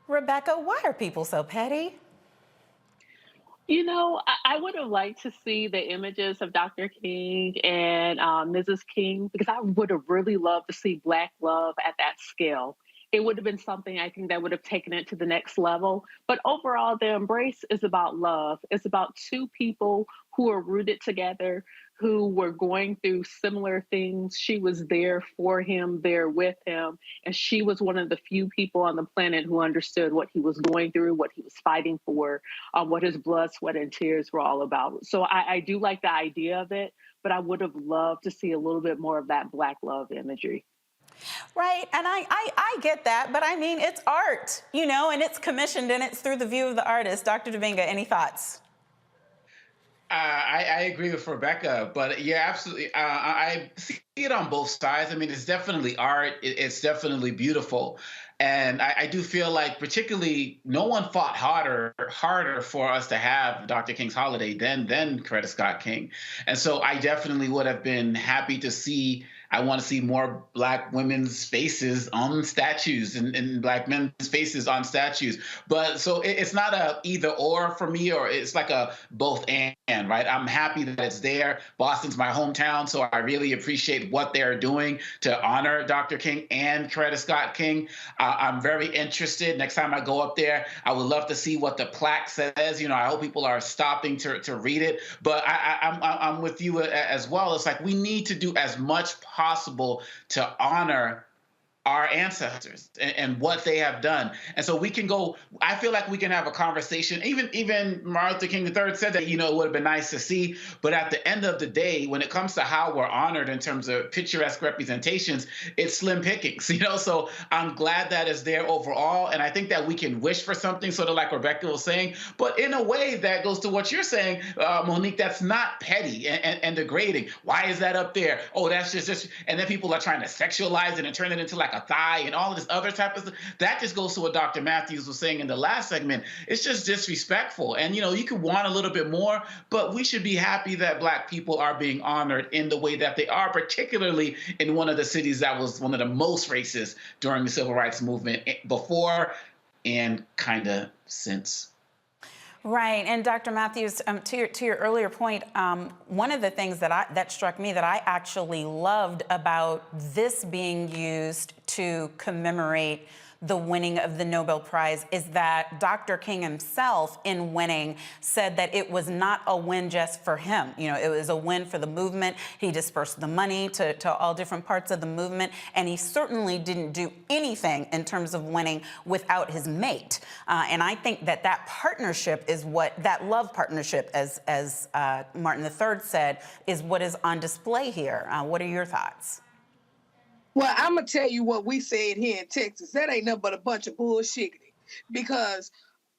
Rebecca, why are people so petty? You know, I would have liked to see the images of Dr. King and Mrs. King, because I would have really loved to see Black love at that scale. It would have been something, I think, that would have taken it to the next level. But overall, the Embrace is about love. It's about two people who are rooted together, who were going through similar things. She was there for him, there with him. And she was one of the few people on the planet who understood what he was going through, what he was fighting for, what his blood, sweat, and tears were all about. So I do like the idea of it, but I would have loved to see a little bit more of that Black love imagery. Right, and I get that, but I mean, it's art, you know, and it's commissioned and it's through the view of the artist. Dr. Dominga, any thoughts? I agree with Rebecca, but yeah, absolutely. I see it on both sides. I mean, it's definitely art. It's definitely beautiful. And I do feel like, particularly, no one fought harder for us to have Dr. King's holiday than Coretta Scott King. And so I definitely would have been happy to see. I want to see more Black women's faces on statues and Black men's faces on statues. But so it's not a either or for me, or it's like a both and, right? I'm happy that it's there. Boston's my hometown, so I really appreciate what they're doing to honor Dr. King and Coretta Scott King. I'm very interested. Next time I go up there, I would love to see what the plaque says. You know, I hope people are stopping to read it. But I'm with you as well. It's like we need to do as much possible to honor our ancestors and what they have done. And so we can go, I feel like we can have a conversation. Even Martin Luther King III said that, you know, it would have been nice to see, but at the end of the day, when it comes to how we're honored in terms of picturesque representations, it's slim pickings, you know? So I'm glad that it's there overall. And I think that we can wish for something, sort of like Rebecca was saying, but in a way that goes to what you're saying, Monique, that's not petty and degrading. Why is that up there? Oh, that's just, and then people are trying to sexualize it and turn it into like a thigh and all of this other type of stuff. That just goes to what Dr. Matthews was saying in the last segment. It's just disrespectful. And, you know, you could want a little bit more, but we should be happy that Black people are being honored in the way that they are, particularly in one of the cities that was one of the most racist during the Civil Rights Movement before and kind of since. Right, and Dr. Matthews, to your earlier point, one of the things that struck me that I actually loved about this being used to commemorate the winning of the Nobel Prize is that Dr. King himself, in winning, said that it was not a win just for him. You know, it was a win for the movement. He dispersed the money to all different parts of the movement, and he certainly didn't do anything in terms of winning without his mate. And I think that that partnership is what, that love partnership, as Martin III said, is what is on display here. What are your thoughts? Well, I'm going to tell you what we said here in Texas. That ain't nothing but a bunch of bullshit. Because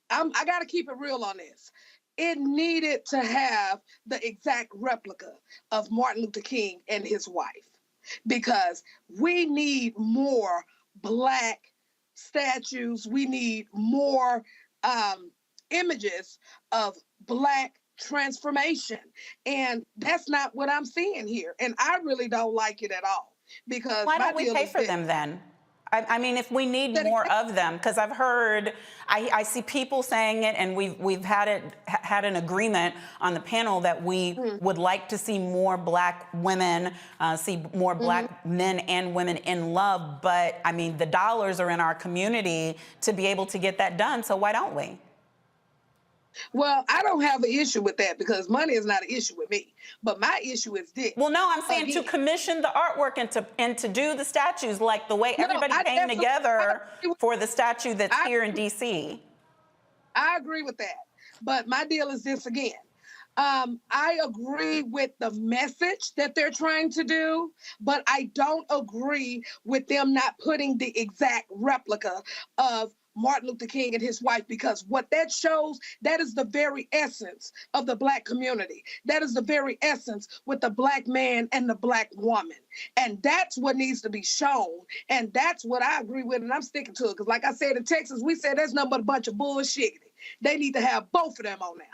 I got to keep it real on this. It needed to have the exact replica of Martin Luther King and his wife. Because we need more Black statues. We need more images of Black transformation. And that's not what I'm seeing here. And I really don't like it at all. Because why don't we pay for them then? I mean, if we need more of them, because I've heard, I see people saying it, and we've had an agreement on the panel that we would like to see more Black women, see more Black men and women in love. But I mean, the dollars are in our community to be able to get that done. So why don't we? Well, I don't have an issue with that because money is not an issue with me. But my issue is this. Well, no, I'm saying to commission the artwork and to do the statues like the way everybody came together for the statue that's here in D.C. I agree with that. But my deal is this again. I agree with the message that they're trying to do, but I don't agree with them not putting the exact replica of Martin Luther King and his wife, because what that shows, that is the very essence of the Black community. That is the very essence with the Black man and the Black woman. And that's what needs to be shown. And that's what I agree with, and I'm sticking to it. Because like I said, in Texas, we said that's nothing but a bunch of bullshit. They need to have both of them on there.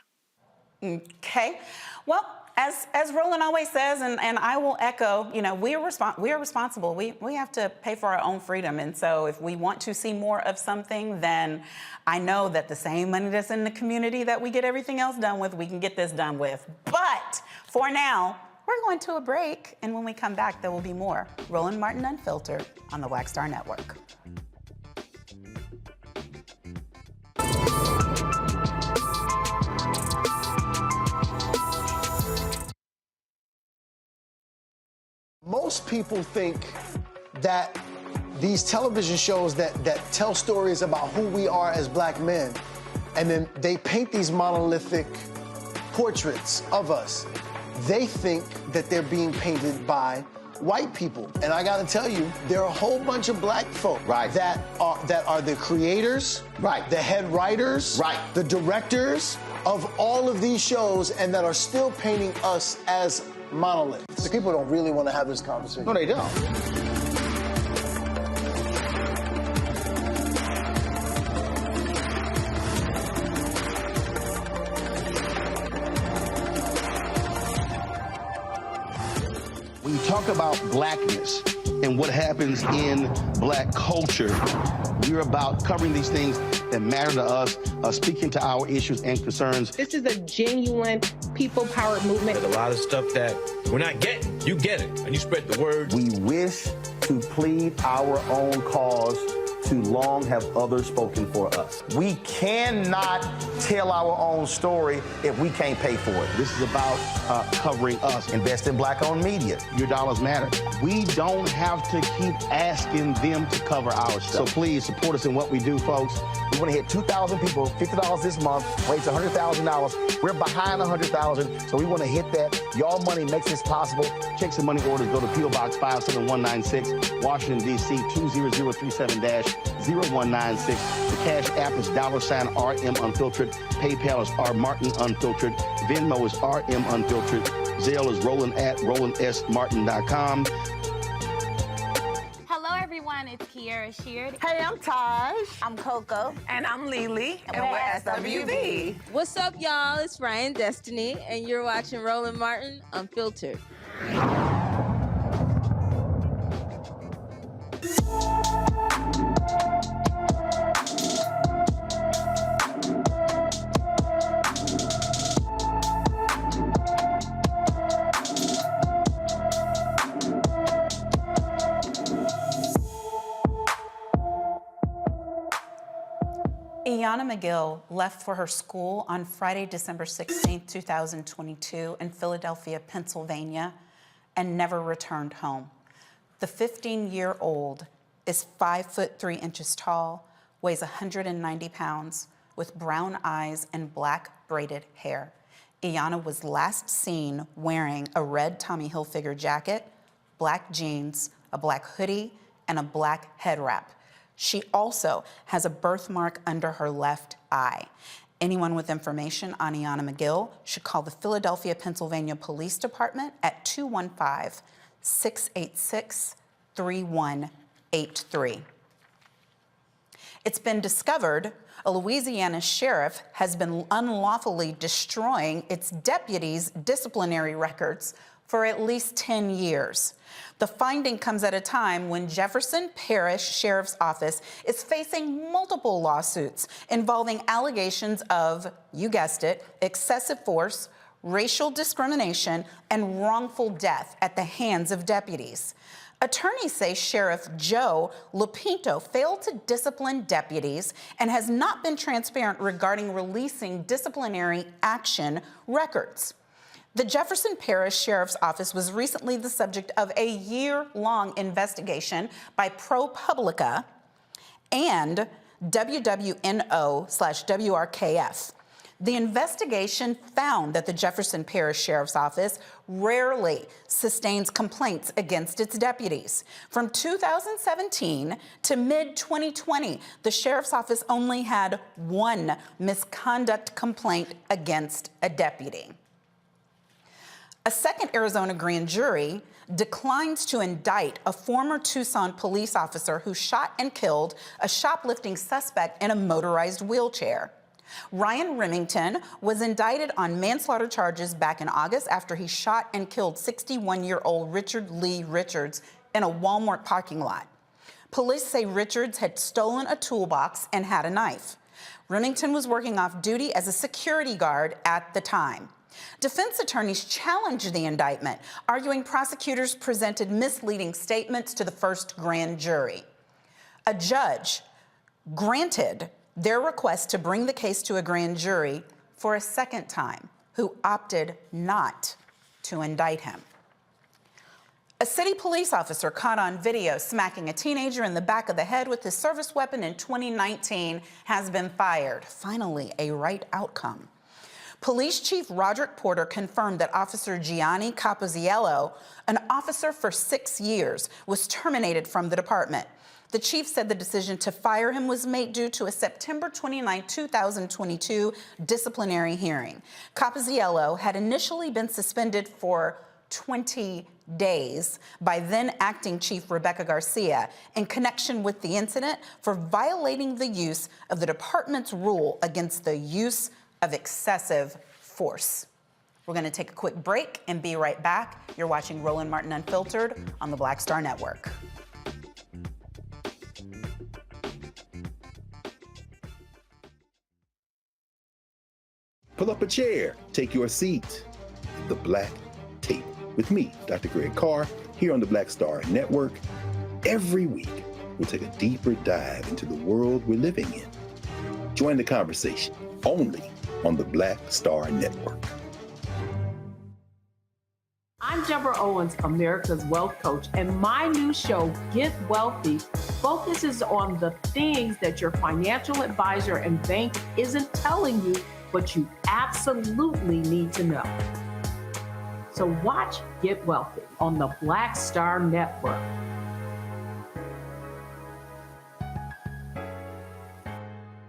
Okay. Well, as Roland always says, and I will echo, you know, we are responsible. We have to pay for our own freedom. And so if we want to see more of something, then I know that the same money that's in the community that we get everything else done with, we can get this done with. But for now, we're going to a break. And when we come back, there will be more Roland Martin Unfiltered on the Wackstar Network. Most people think that these television shows that tell stories about who we are as Black men, and then they paint these monolithic portraits of us. They think that they're being painted by white people. And I gotta tell you, there are a whole bunch of Black folk that are the creators, the head writers, the directors of all of these shows, and that are still painting us as monoliths. The people don't really want to have this conversation. No, they don't. When you talk about Blackness and what happens in Black culture, we're about covering these things that matter to us, speaking to our issues and concerns. This is a genuine people-powered movement. There's a lot of stuff that we're not getting. You get it, and you spread the word. We wish to plead our own cause. Too long have others spoken for us. We cannot tell our own story if we can't pay for it. This is about covering us. Invest in Black-owned media. Your dollars matter. We don't have to keep asking them to cover our stuff. So please support us in what we do, folks. We want to hit 2,000 people, $50 this month, raise $100,000. We're behind 100,000, so we want to hit that. Y'all money makes this possible. Checks and money orders go to P.O. Box 57196, Washington, D.C. 20037-0196. The Cash App is $RM Unfiltered. PayPal is R Martin Unfiltered. Venmo is RM Unfiltered. Zelle is roland@rolandsmartin.com. Hello, everyone. It's Kiara Sheard. Hey, I'm Taj. I'm Coco. And I'm Lily. And we're SWV. What's up, y'all? It's Ryan Destiny, and you're watching Roland Martin Unfiltered. Iyanna McGill left for her school on Friday, December 16, 2022 in Philadelphia, Pennsylvania, and never returned home. The 15-year-old is 5'3" tall, weighs 190 pounds, with brown eyes and black braided hair. Iyanna was last seen wearing a red Tommy Hilfiger jacket, black jeans, a black hoodie, and a black head wrap. She also has a birthmark under her left eye. Anyone with information on Iyanna McGill should call the Philadelphia, Pennsylvania Police Department at 215-686-3183. It's been discovered a Louisiana sheriff has been unlawfully destroying its deputies' disciplinary records for at least 10 years. The finding comes at a time when Jefferson Parish Sheriff's Office is facing multiple lawsuits involving allegations of, you guessed it, excessive force, racial discrimination, and wrongful death at the hands of deputies. Attorneys say Sheriff Joe Lupinto failed to discipline deputies and has not been transparent regarding releasing disciplinary action records. The Jefferson Parish Sheriff's Office was recently the subject of a year-long investigation by ProPublica and WWNO/WRKF. The investigation found that the Jefferson Parish Sheriff's Office rarely sustains complaints against its deputies. From 2017 to mid-2020, the Sheriff's Office only had one misconduct complaint against a deputy. A second Arizona grand jury declines to indict a former Tucson police officer who shot and killed a shoplifting suspect in a motorized wheelchair. Ryan Remington was indicted on manslaughter charges back in August after he shot and killed 61-year-old Richard Lee Richards in a Walmart parking lot. Police say Richards had stolen a toolbox and had a knife. Remington was working off duty as a security guard at the time. Defense attorneys challenged the indictment, arguing prosecutors presented misleading statements to the first grand jury. A judge granted their request to bring the case to a grand jury for a second time, who opted not to indict him. A city police officer caught on video smacking a teenager in the back of the head with his service weapon in 2019 has been fired. Finally, a right outcome. Police Chief Roderick Porter confirmed that Officer Gianni Capoziello, an officer for 6 years, was terminated from the department. The chief said the decision to fire him was made due to a September 29, 2022 disciplinary hearing. Capoziello had initially been suspended for 20 days by then acting Chief Rebecca Garcia in connection with the incident for violating the use of the department's rule against the use of excessive force. We're going to take a quick break and be right back. You're watching Roland Martin Unfiltered on the Black Star Network. Pull up a chair, take your seat. The Black Tape with me, Dr. Greg Carr, here on the Black Star Network. Every week, we'll take a deeper dive into the world we're living in. Join the conversation only on the Black Star Network. I'm Deborah Owens, America's Wealth Coach, and my new show, Get Wealthy, focuses on the things that your financial advisor and bank isn't telling you, but you absolutely need to know. So watch Get Wealthy on the Black Star Network.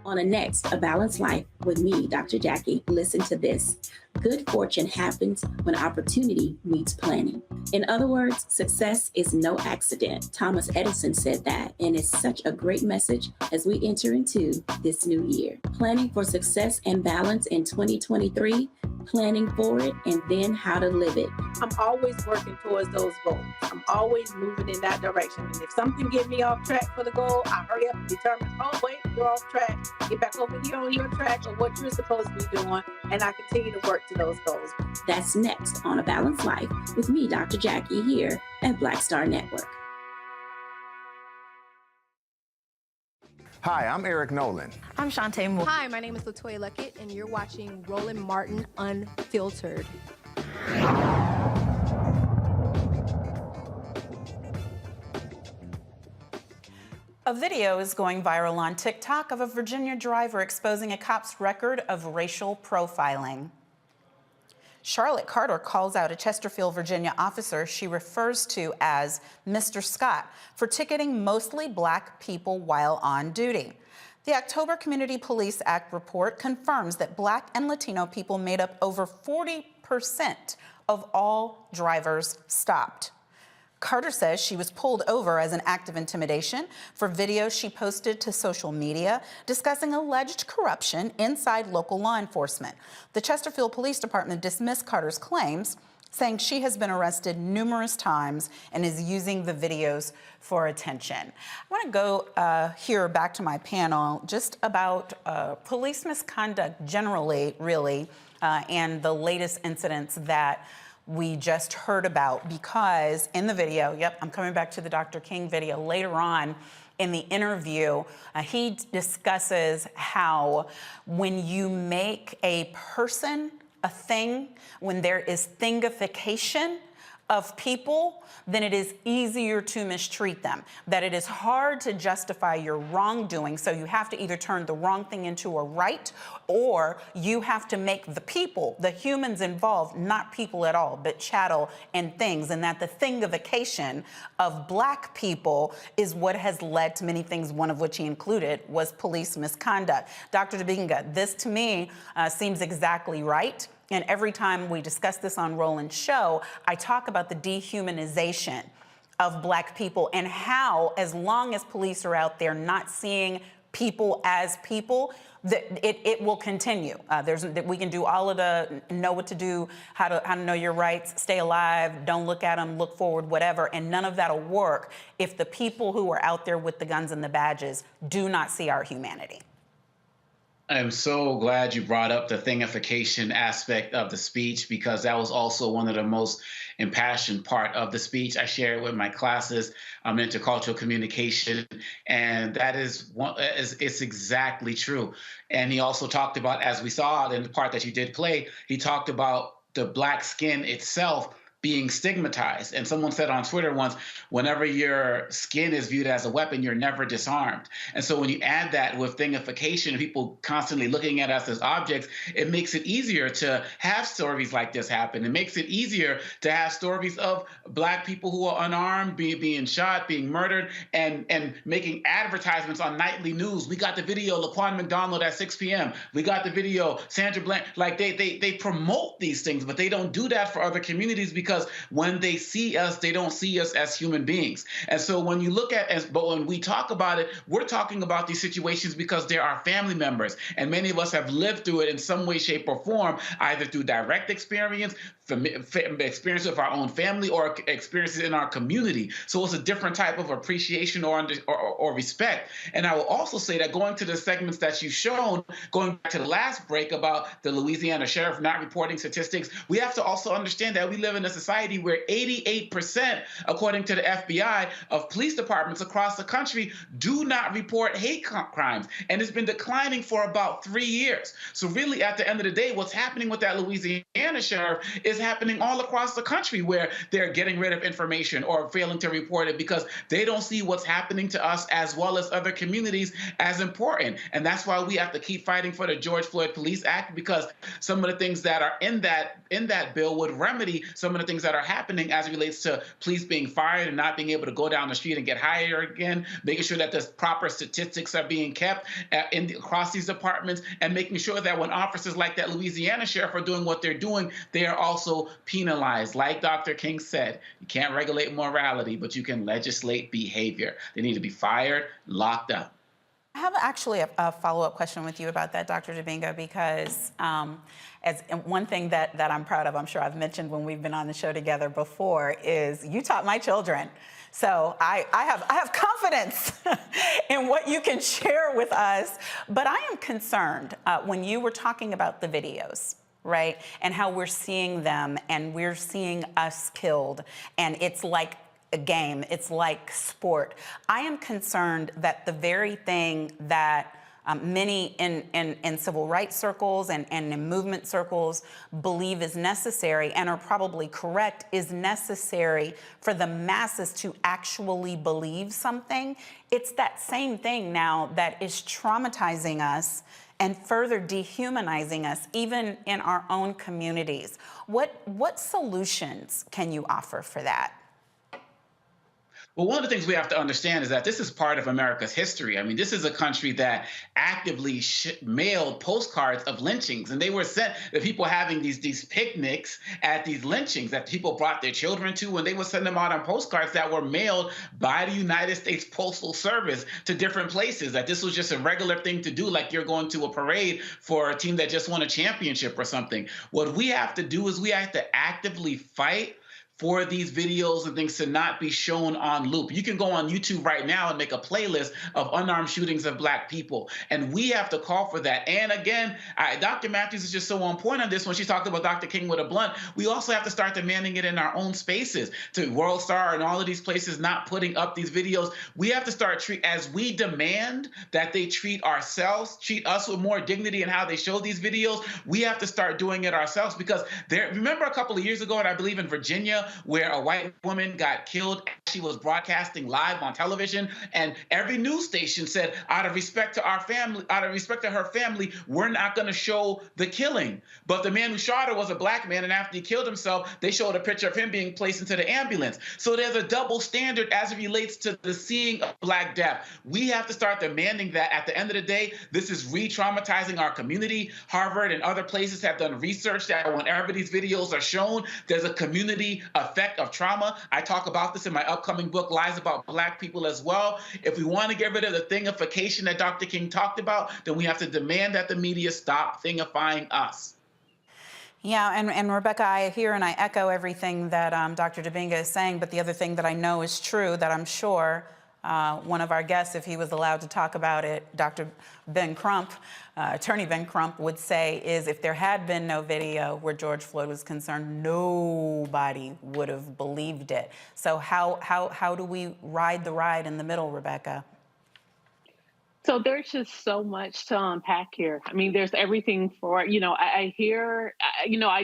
On a next, A Balanced Life with me, Dr. Jackie. Listen to this. Good fortune happens when opportunity meets planning. In other words, success is no accident. Thomas Edison said that, and it's such a great message as we enter into this new year. Planning for success and balance in 2023, planning for it, and then how to live it. I'm always working towards those goals. I'm always moving in that direction. And if something gets me off track for the goal, I hurry up and determine, oh, wait, you're off track. Get back over here on your track of what you're supposed to be doing, and I continue to work to those goals. That's next on A Balanced Life with me, Dr. Jackie, here at Black Star Network. Hi, I'm Eric Nolan. I'm Shantae Moore. Hi, my name is LaToya Luckett, and you're watching Roland Martin Unfiltered. A video is going viral on TikTok of a Virginia driver exposing a cop's record of racial profiling. Charlotte Carter calls out a Chesterfield, Virginia officer she refers to as Mr. Scott for ticketing mostly Black people while on duty. The October Community Police Act report confirms that Black and Latino people made up over 40% of all drivers stopped. Carter says she was pulled over as an act of intimidation for videos she posted to social media discussing alleged corruption inside local law enforcement. The Chesterfield Police Department dismissed Carter's claims, saying she has been arrested numerous times and is using the videos for attention. I want to go here back to my panel just about police misconduct generally, really, and the latest incidents that we just heard about, because in the video, yep, I'm coming back to the Dr. King video later on in the interview, he discusses how when you make a person a thing, when there is thingification of people, then it is easier to mistreat them, that it is hard to justify your wrongdoing. So you have to either turn the wrong thing into a right, or you have to make the people, the humans involved, not people at all, but chattel and things, and that the thingification of Black people is what has led to many things, one of which he included was police misconduct. Dr. Dibinga, this to me seems exactly right. And every time we discuss this on Roland's show, I talk about the dehumanization of Black people and how, as long as police are out there not seeing people as people, it will continue. We can do all of the know what to do, how to know your rights, stay alive, don't look at them, look forward, whatever, and none of that will work if the people who are out there with the guns and the badges do not see our humanity. I'm so glad you brought up the thingification aspect of the speech, because that was also one of the most impassioned part of the speech. I share it with my classes. I'm intercultural communication, and that is it's exactly true. And he also talked about, as we saw in the part that you did play, he talked about the Black skin itself being stigmatized. And someone said on Twitter once, whenever your skin is viewed as a weapon, you're never disarmed. And so when you add that with thingification, people constantly looking at us as objects, it makes it easier to have stories like this happen. It makes it easier to have stories of Black people who are unarmed, being shot, being murdered, and making advertisements on nightly news. We got the video, Laquan McDonald at 6 p.m. We got the video, Sandra Bland. Like they promote these things, but they don't do that for other communities, because when they see us, they don't see us as human beings. And so when you look at, but when we talk about it, we're talking about these situations because they're our family members. And many of us have lived through it in some way, shape, or form, either through direct experience, experience of our own family, or experiences in our community. So it's a different type of appreciation or respect. And I will also say that going to the segments that you've shown, going back to the last break about the Louisiana sheriff not reporting statistics, we have to also understand that we live in a society where 88%, according to the FBI, of police departments across the country do not report hate crimes. And it's been declining for about 3 years. So really, at the end of the day, what's happening with that Louisiana sheriff is happening all across the country, where they're getting rid of information or failing to report it because they don't see what's happening to us as well as other communities as important. And that's why we have to keep fighting for the George Floyd Police Act, because some of the things that are in that bill would remedy some of the things that are happening as it relates to police being fired and not being able to go down the street and get hired again, making sure that the proper statistics are being kept across these departments, and making sure that when officers like that Louisiana sheriff are doing what they're doing, they are also penalized. Like Dr. King said, you can't regulate morality, but you can legislate behavior. They need to be fired, locked up. I have actually a follow-up question with you about that, Dr. Dibinga, because as one thing that I'm proud of, I'm sure I've mentioned when we've been on the show together before, is you taught my children. So I have confidence in what you can share with us, but I am concerned when you were talking about the videos, right? And how we're seeing them and we're seeing us killed. And it's like a game. It's like sport. I am concerned that the very thing that many in civil rights circles and in movement circles believe is necessary and are probably correct is necessary for the masses to actually believe something. It's that same thing now that is traumatizing us and further dehumanizing us, even in our own communities. What solutions can you offer for that? Well, one of the things we have to understand is that this is part of America's history. I mean, this is a country that actively mailed postcards of lynchings, and they were sent to people having these picnics at these lynchings that people brought their children to, and they would send them out on postcards that were mailed by the United States Postal Service to different places. That this was just a regular thing to do, like you're going to a parade for a team that just won a championship or something. What we have to do is we have to actively fight for these videos and things to not be shown on loop. You can go on YouTube right now and make a playlist of unarmed shootings of Black people. And we have to call for that. And again, Dr. Matthews is just so on point on this when she talked about Dr. King with a blunt. We also have to start demanding it in our own spaces, to World Star and all of these places not putting up these videos. We have to start as we demand that they treat us with more dignity in how they show these videos. We have to start doing it ourselves, because remember a couple of years ago, and I believe in Virginia, where a white woman got killed. She was broadcasting live on television, and every news station said, out of respect to our family, out of respect to her family, we're not going to show the killing. But the man who shot her was a Black man, and after he killed himself, they showed a picture of him being placed into the ambulance. So there's a double standard as it relates to the seeing of Black death. We have to start demanding that. At the end of the day, this is re-traumatizing our community. Harvard and other places have done research that whenever these videos are shown, there's a community effect of trauma. I talk about this in my upcoming book, Lies About Black People, as well. If we want to get rid of the thingification that Dr. King talked about, then we have to demand that the media stop thingifying us. Yeah, and Rebecca, I hear and I echo everything that Dr. Dibinga is saying, but the other thing that I know is true, that I'm sure one of our guests, if he was allowed to talk about it, Dr. Ben Crump, Attorney Ben Crump, would say is if there had been no video where George Floyd was concerned, nobody would have believed it. So how do we ride the ride in the middle, Rebecca? So there's just so much to unpack here. I mean, there's everything for, I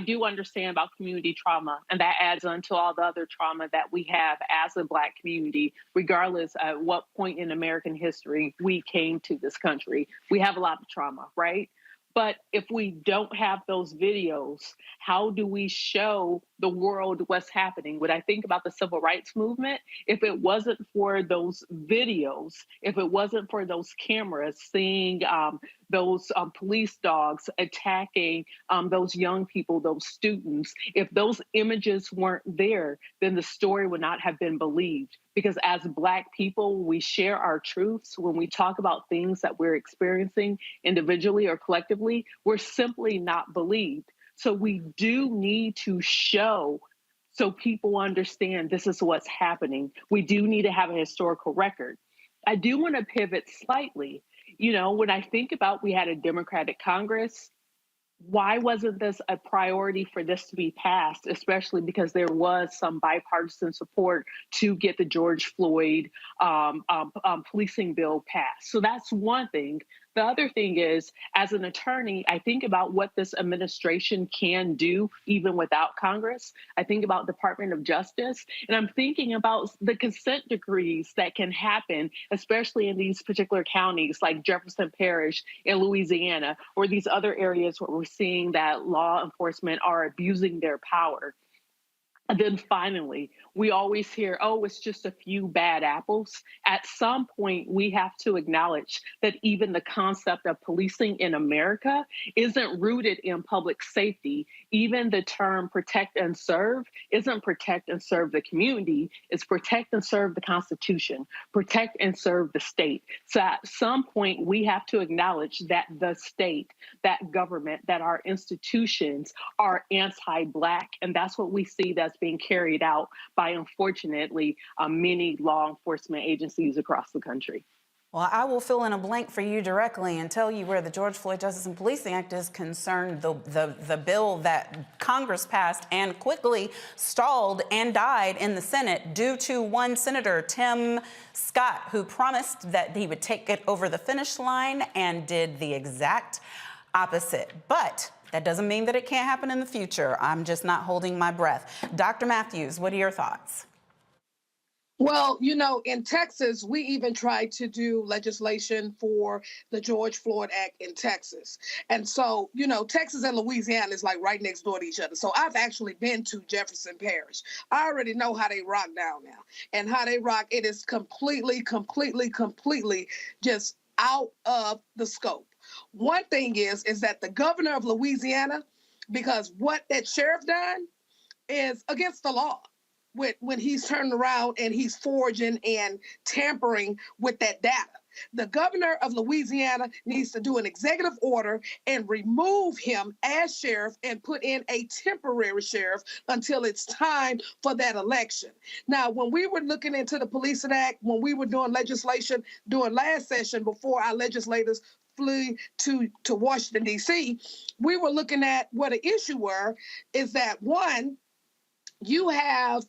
do understand about community trauma, and that adds on to all the other trauma that we have as a Black community, regardless at what point in American history we came to this country. We have a lot of trauma, right? But if we don't have those videos, how do we show the world what's happening? When I think about the civil rights movement, if it wasn't for those videos, if it wasn't for those cameras seeing those police dogs attacking those young people, those students, if those images weren't there, then the story would not have been believed. Because as Black people, we share our truths. When we talk about things that we're experiencing individually or collectively, we're simply not believed. So we do need to show so people understand this is what's happening. We do need to have a historical record. I do want to pivot slightly. When I think about we had a Democratic Congress, why wasn't this a priority for this to be passed, especially because there was some bipartisan support to get the George Floyd policing bill passed? So that's one thing. The other thing is, as an attorney, I think about what this administration can do even without Congress. I think about Department of Justice, and I'm thinking about the consent decrees that can happen, especially in these particular counties like Jefferson Parish in Louisiana, or these other areas where we're seeing that law enforcement are abusing their power. And then finally, we always hear, oh, it's just a few bad apples. At some point, we have to acknowledge that even the concept of policing in America isn't rooted in public safety. Even the term protect and serve isn't protect and serve the community, it's protect and serve the Constitution, protect and serve the state. So at some point, we have to acknowledge that the state, that government, that our institutions are anti-Black, and that's what we see that's being carried out by, unfortunately, many law enforcement agencies across the country. Well, I will fill in a blank for you directly and tell you where the George Floyd Justice and Policing Act is concerned. The bill that Congress passed and quickly stalled and died in the Senate due to one senator, Tim Scott, who promised that he would take it over the finish line and did the exact opposite. But that doesn't mean that it can't happen in the future. I'm just not holding my breath. Dr. Matthews, what are your thoughts? Well, you know, in Texas, we even tried to do legislation for the George Floyd Act in Texas. And so, you know, Texas and Louisiana is like right next door to each other. So I've actually been to Jefferson Parish. I already know how they rock down now. And how they rock, it is completely just out of the scope. One thing is that the governor of Louisiana, because what that sheriff done is against the law. When he's turned around and he's forging and tampering with that data. The governor of Louisiana needs to do an executive order and remove him as sheriff and put in a temporary sheriff until it's time for that election. Now, when we were looking into the Policing Act, when we were doing legislation during last session before our legislators flew to Washington, D.C., we were looking at what the issue were is that, one, you have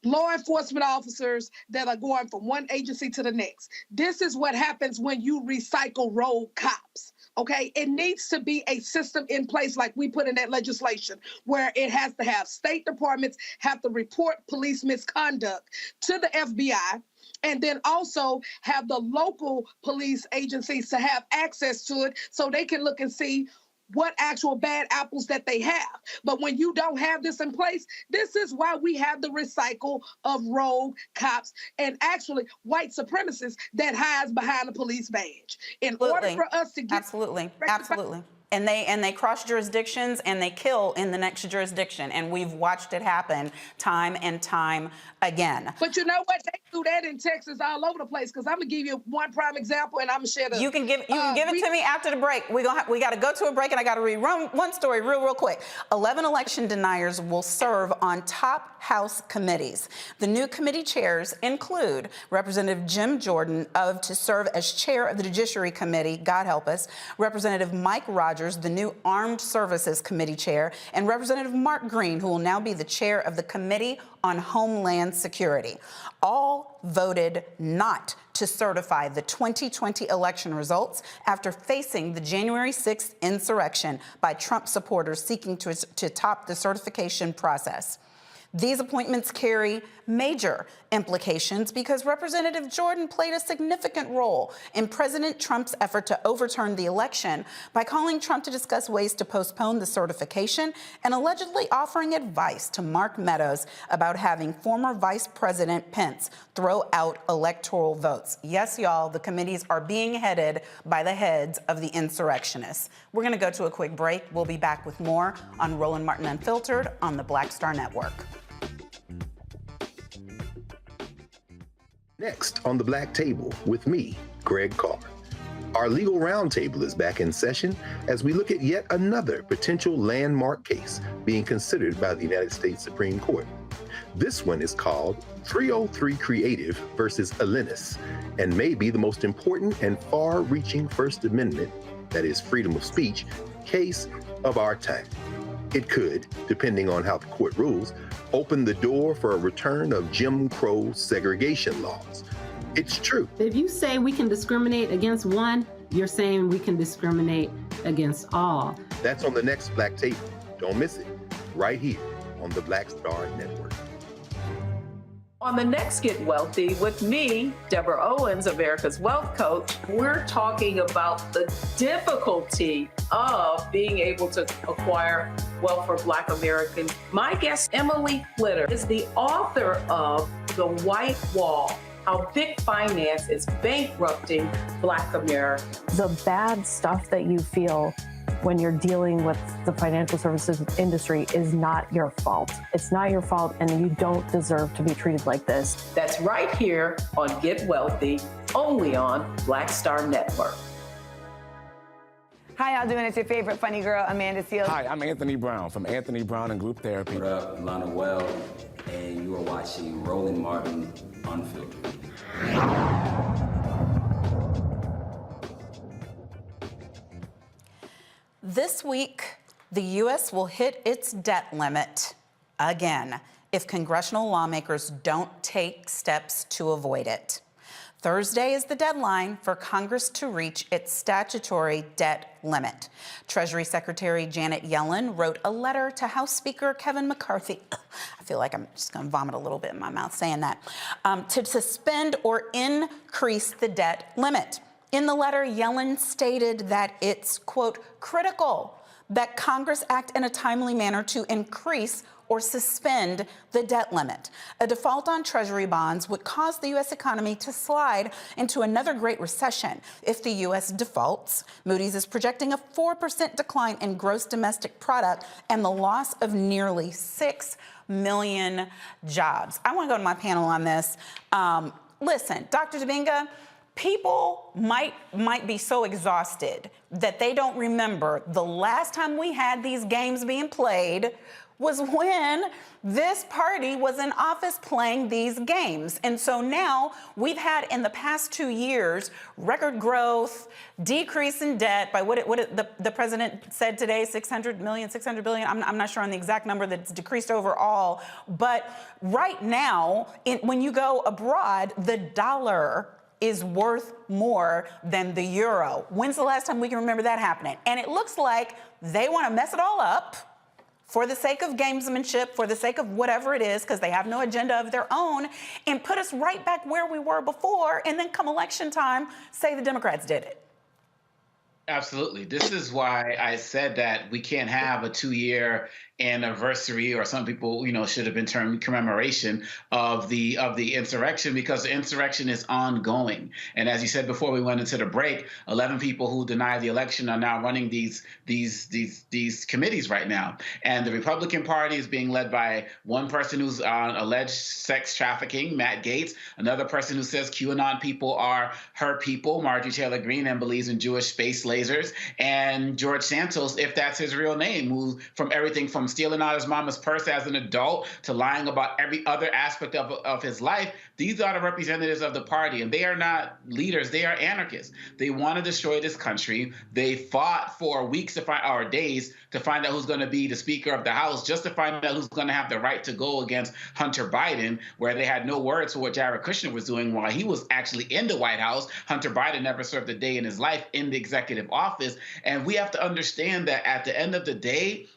law enforcement officers that are going from one agency to the next. This is what happens when you recycle rogue cops. Okay, it needs to be a system in place like we put in that legislation where it has to have state departments have to report police misconduct to the FBI, and then also have the local police agencies to have access to it so they can look and see what actual bad apples that they have. But when you don't have this in place, this is why we have the recycle of rogue cops and actually white supremacists that hides behind a police badge. In order for us to get absolutely. And they cross jurisdictions and they kill in the next jurisdiction. And we've watched it happen time and time again. But you know what? They do that in Texas all over the place. Because I'm gonna give you one prime example, and I'm gonna share the. You can give it to me after the break. We got to go to a break, and I got to read one story real quick. 11 election deniers will serve on top House committees. The new committee chairs include Representative Jim Jordan to serve as chair of the Judiciary Committee. God help us. Representative Mike Rogers, the new Armed Services Committee chair, and Representative Mark Green, who will now be the chair of the Committee on Homeland Security. All voted not to certify the 2020 election results after facing the January 6th insurrection by Trump supporters seeking to top the certification process. These appointments carry major implications because Representative Jordan played a significant role in President Trump's effort to overturn the election by calling Trump to discuss ways to postpone the certification and allegedly offering advice to Mark Meadows about having former Vice President Pence throw out electoral votes. Yes, y'all, the committees are being headed by the heads of the insurrectionists. We're going to go to a quick break. We'll be back with more on Roland Martin Unfiltered on the Black Star Network. Next on the Black Table with me, Greg Carr. Our legal roundtable is back in session as we look at yet another potential landmark case being considered by the United States Supreme Court. This one is called 303 Creative versus Elenis and may be the most important and far-reaching First Amendment, that is freedom of speech, case of our time. It could, depending on how the court rules, open the door for a return of Jim Crow segregation laws. It's true. If you say we can discriminate against one, you're saying we can discriminate against all. That's on the next Black Table. Don't miss it, right here on the Black Star Network. On the next Get Wealthy with me, Deborah Owens, America's Wealth Coach, we're talking about the difficulty of being able to acquire wealth for Black Americans. My guest, Emily Flitter, is the author of The White Wall: How Big Finance is Bankrupting Black Americans. The bad stuff that you feel when you're dealing with the financial services industry is not your fault. It's not your fault, and you don't deserve to be treated like this. That's right here on Get Wealthy, only on Black Star Network. How y'all doing? It's your favorite funny girl, Amanda Seals. Hi, I'm Anthony Brown from Anthony Brown and Group Therapy. What up, Lana Well, and you are watching Roland Martin Unfiltered. This week, the U.S. will hit its debt limit again if congressional lawmakers don't take steps to avoid it. Thursday is the deadline for Congress to reach its statutory debt limit. Treasury Secretary Janet Yellen wrote a letter to House Speaker Kevin McCarthy. I feel like I'm just going to vomit a little bit in my mouth saying that, to suspend or increase the debt limit. In the letter, Yellen stated that it's, quote, critical that Congress act in a timely manner to increase or suspend the debt limit. A default on Treasury bonds would cause the U.S. economy to slide into another Great Recession. If the U.S. defaults, Moody's is projecting a 4% decline in gross domestic product and the loss of nearly 6 million jobs. I want to go to my panel on this. Listen, Dr. Dibinga, people might be so exhausted that they don't remember the last time we had these games being played was when this party was in office playing these games. And so now we've had in the past 2 years record growth, decrease in debt by what the president said today, 600 billion. I'm not sure on the exact number that's decreased overall. But right now, when you go abroad, the dollar is worth more than the euro. When's the last time we can remember that happening? And it looks like they want to mess it all up for the sake of gamesmanship, for the sake of whatever it is, because they have no agenda of their own, and put us right back where we were before, and then come election time, say the Democrats did it. Absolutely. This is why I said that we can't have a 2-year anniversary, or some people, should have been termed commemoration of the insurrection, because the insurrection is ongoing. And as you said before we went into the break, 11 people who denied the election are now running these committees right now. And the Republican Party is being led by one person who's on alleged sex trafficking, Matt Gaetz, another person who says QAnon people are her people, Marjorie Taylor Greene, and believes in Jewish space lasers, and George Santos, if that's his real name, who from everything from stealing out his mama's purse as an adult to lying about every other aspect of his life. These are the representatives of the party, and they are not leaders. They are anarchists. They want to destroy this country. They fought for weeks or days to find out who's going to be the Speaker of the House, just to find out who's going to have the right to go against Hunter Biden, where they had no words for what Jared Kushner was doing while he was actually in the White House. Hunter Biden never served a day in his life in the executive office. And we have to understand that at the end of the day,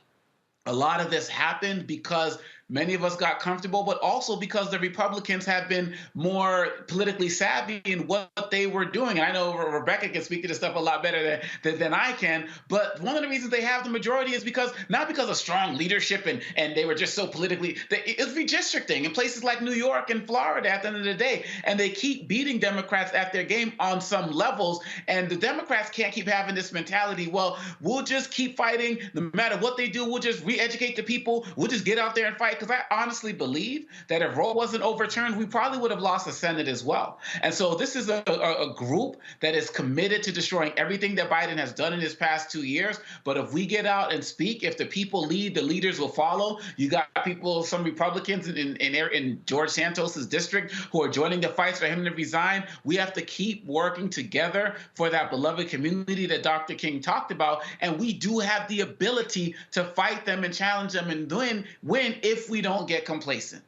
a lot of this happened because many of us got comfortable, but also because the Republicans have been more politically savvy in what they were doing. And I know Rebecca can speak to this stuff a lot better than I can, but one of the reasons they have the majority is not because of strong leadership and they were just so politically, it's redistricting in places like New York and Florida at the end of the day. And they keep beating Democrats at their game on some levels. And the Democrats can't keep having this mentality, well, we'll just keep fighting. No matter what they do, we'll just re-educate the people. We'll just get out there and fight. Because I honestly believe that if Roe wasn't overturned, we probably would have lost the Senate as well. And so this is a group that is committed to destroying everything that Biden has done in his past 2 years. But if we get out and speak, if the people lead, the leaders will follow. You got people, some Republicans in George Santos's district who are joining the fights for him to resign. We have to keep working together for that beloved community that Dr. King talked about. And we do have the ability to fight them and challenge them and win if we don't get complacent.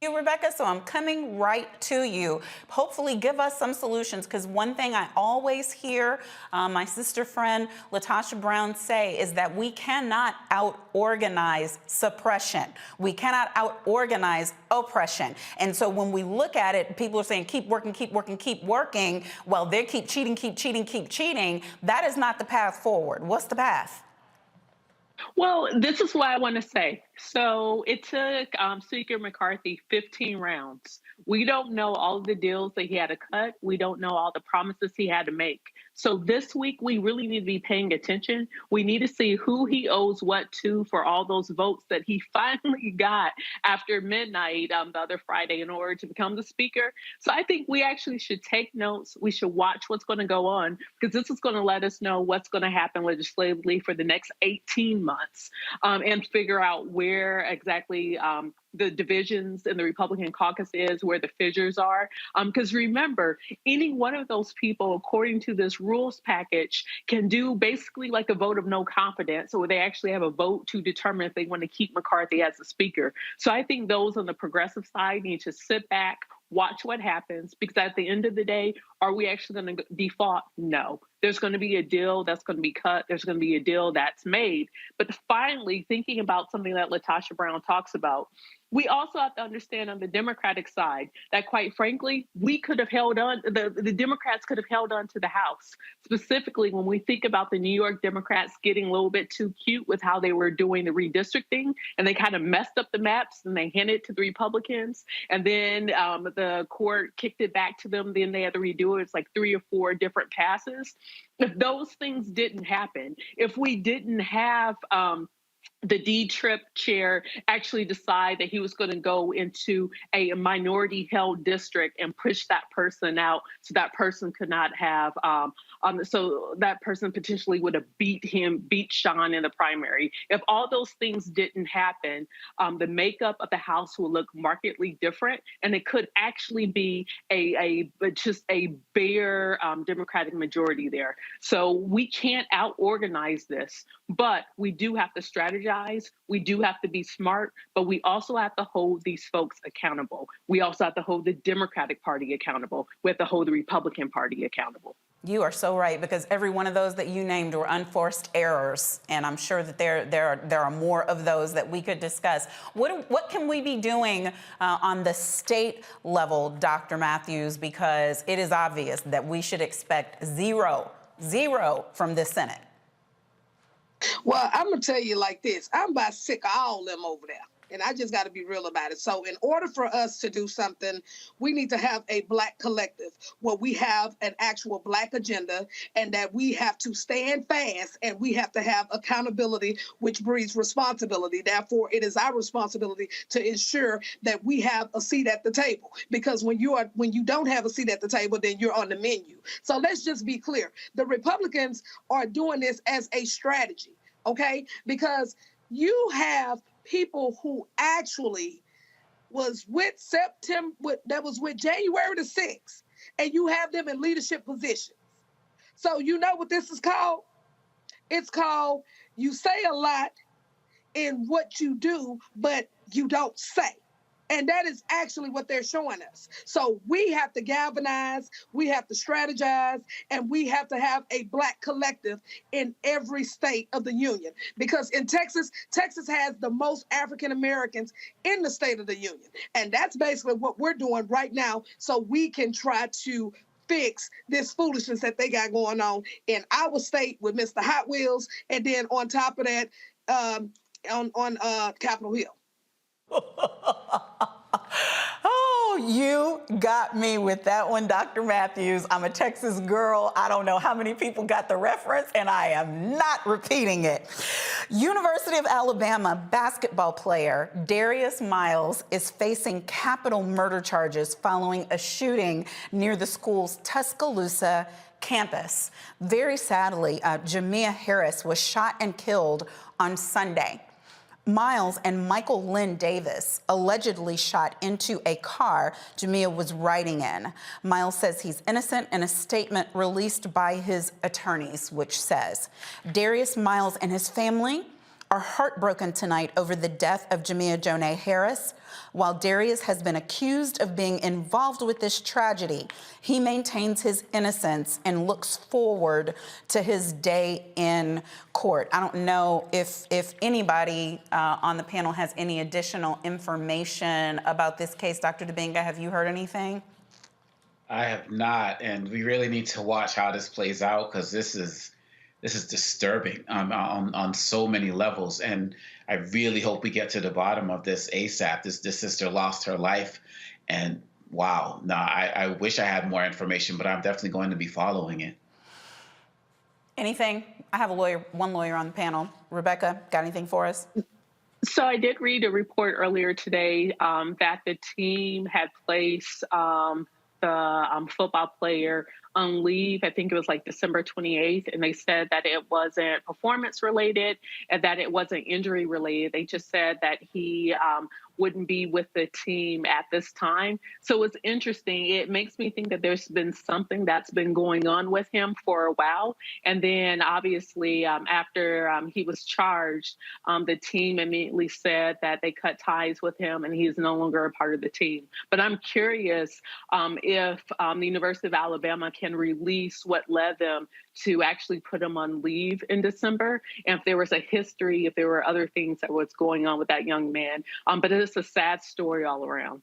You, Rebecca, so I'm coming right to you. Hopefully give us some solutions, because one thing I always hear my sister friend Latasha Brown say is that we cannot out-organize suppression. We cannot out-organize oppression. And so when we look at it, people are saying, keep working, keep working, keep working. Well, they keep cheating, keep cheating, keep cheating. That is not the path forward. What's the path? Well, this is what I want to say. So it took Speaker McCarthy 15 rounds. We don't know all of the deals that he had to cut. We don't know all the promises he had to make. So this week, we really need to be paying attention. We need to see who he owes what to for all those votes that he finally got after midnight the other Friday in order to become the Speaker. So I think we actually should take notes. We should watch what's going to go on, because this is going to let us know what's going to happen legislatively for the next 18 months and figure out where where exactly the divisions in the Republican caucus is, where the fissures are. Because remember, any one of those people, according to this rules package, can do basically like a vote of no confidence, or they actually have a vote to determine if they want to keep McCarthy as the speaker. So I think those on the progressive side need to sit back, watch what happens, because at the end of the day, are we actually going to default? No. There's going to be a deal that's going to be cut. There's going to be a deal that's made. But finally, thinking about something that LaTosha Brown talks about, we also have to understand on the Democratic side that, quite frankly, we could have held on, the Democrats could have held on to the House. Specifically, when we think about the New York Democrats getting a little bit too cute with how they were doing the redistricting, and they kind of messed up the maps and they handed it to the Republicans. And then the court kicked it back to them. Then they had to redo it. It's like 3 or 4 different passes. If those things didn't happen, if we didn't have the D-Trip chair actually decide that he was going to go into a minority-held district and push that person out, so that person could not have, so that person potentially would have beat Sean in the primary. If all those things didn't happen, the makeup of the House will look markedly different, and it could actually be just a bare Democratic majority there. So we can't out-organize this, but we do have to strategize. We do have to be smart, but we also have to hold these folks accountable. We also have to hold the Democratic Party accountable. We have to hold the Republican Party accountable. You are so right, because every one of those that you named were unforced errors, and I'm sure that there are more of those that we could discuss. What can we be doing on the state level, Dr. Matthews, because it is obvious that we should expect zero from this Senate? Well, I'm going to tell you like this. I'm about sick of all them over there. And I just got to be real about it. So in order for us to do something, we need to have a Black collective where we have an actual Black agenda, and that we have to stand fast, and we have to have accountability, which breeds responsibility. Therefore, it is our responsibility to ensure that we have a seat at the table. Because when you don't have a seat at the table, then you're on the menu. So let's just be clear. The Republicans are doing this as a strategy, okay? Because you have people who actually was with January the 6th, and you have them in leadership positions. So you know what this is called? It's called you say a lot in what you do, but you don't say. And that is actually what they're showing us. So we have to galvanize, we have to strategize, and we have to have a Black collective in every state of the union. Because in Texas has the most African Americans in the state of the union. And that's basically what we're doing right now, so we can try to fix this foolishness that they got going on in our state with Mr. Hot Wheels, and then on top of that, on Capitol Hill. Oh, you got me with that one, Dr. Matthews. I'm a Texas girl. I don't know how many people got the reference, and I am not repeating it. University of Alabama basketball player Darius Miles is facing capital murder charges following a shooting near the school's Tuscaloosa campus. Very sadly, Jamia Harris was shot and killed on Sunday. Miles and Michael Lynn Davis allegedly shot into a car Jamia was riding in. Miles says he's innocent in a statement released by his attorneys, which says, Darius Miles and his family are heartbroken tonight over the death of Jamia Jonah Harris. While Darius has been accused of being involved with this tragedy, he maintains his innocence and looks forward to his day in court. I don't know if anybody on the panel has any additional information about this case. Dr. Dibinga, have you heard anything? I have not, and we really need to watch how this plays out, because this is disturbing on so many levels, and I really hope we get to the bottom of this ASAP. This sister lost her life, and wow. No, I wish I had more information, but I'm definitely going to be following it. Anything? I have one lawyer on the panel. Rebecca, got anything for us? So I did read a report earlier today that the team had placed the football player on leave. I think it was like December 28th, and they said that it wasn't performance related and that it wasn't injury related. They just said that he wouldn't be with the team at this time. So it's interesting. It makes me think that there's been something that's been going on with him for a while. And then obviously after he was charged, the team immediately said that they cut ties with him and he's no longer a part of the team. But I'm curious if the University of Alabama can release what led them to actually put him on leave in December, and if there was a history, if there were other things that was going on with that young man. But it's a sad story all around.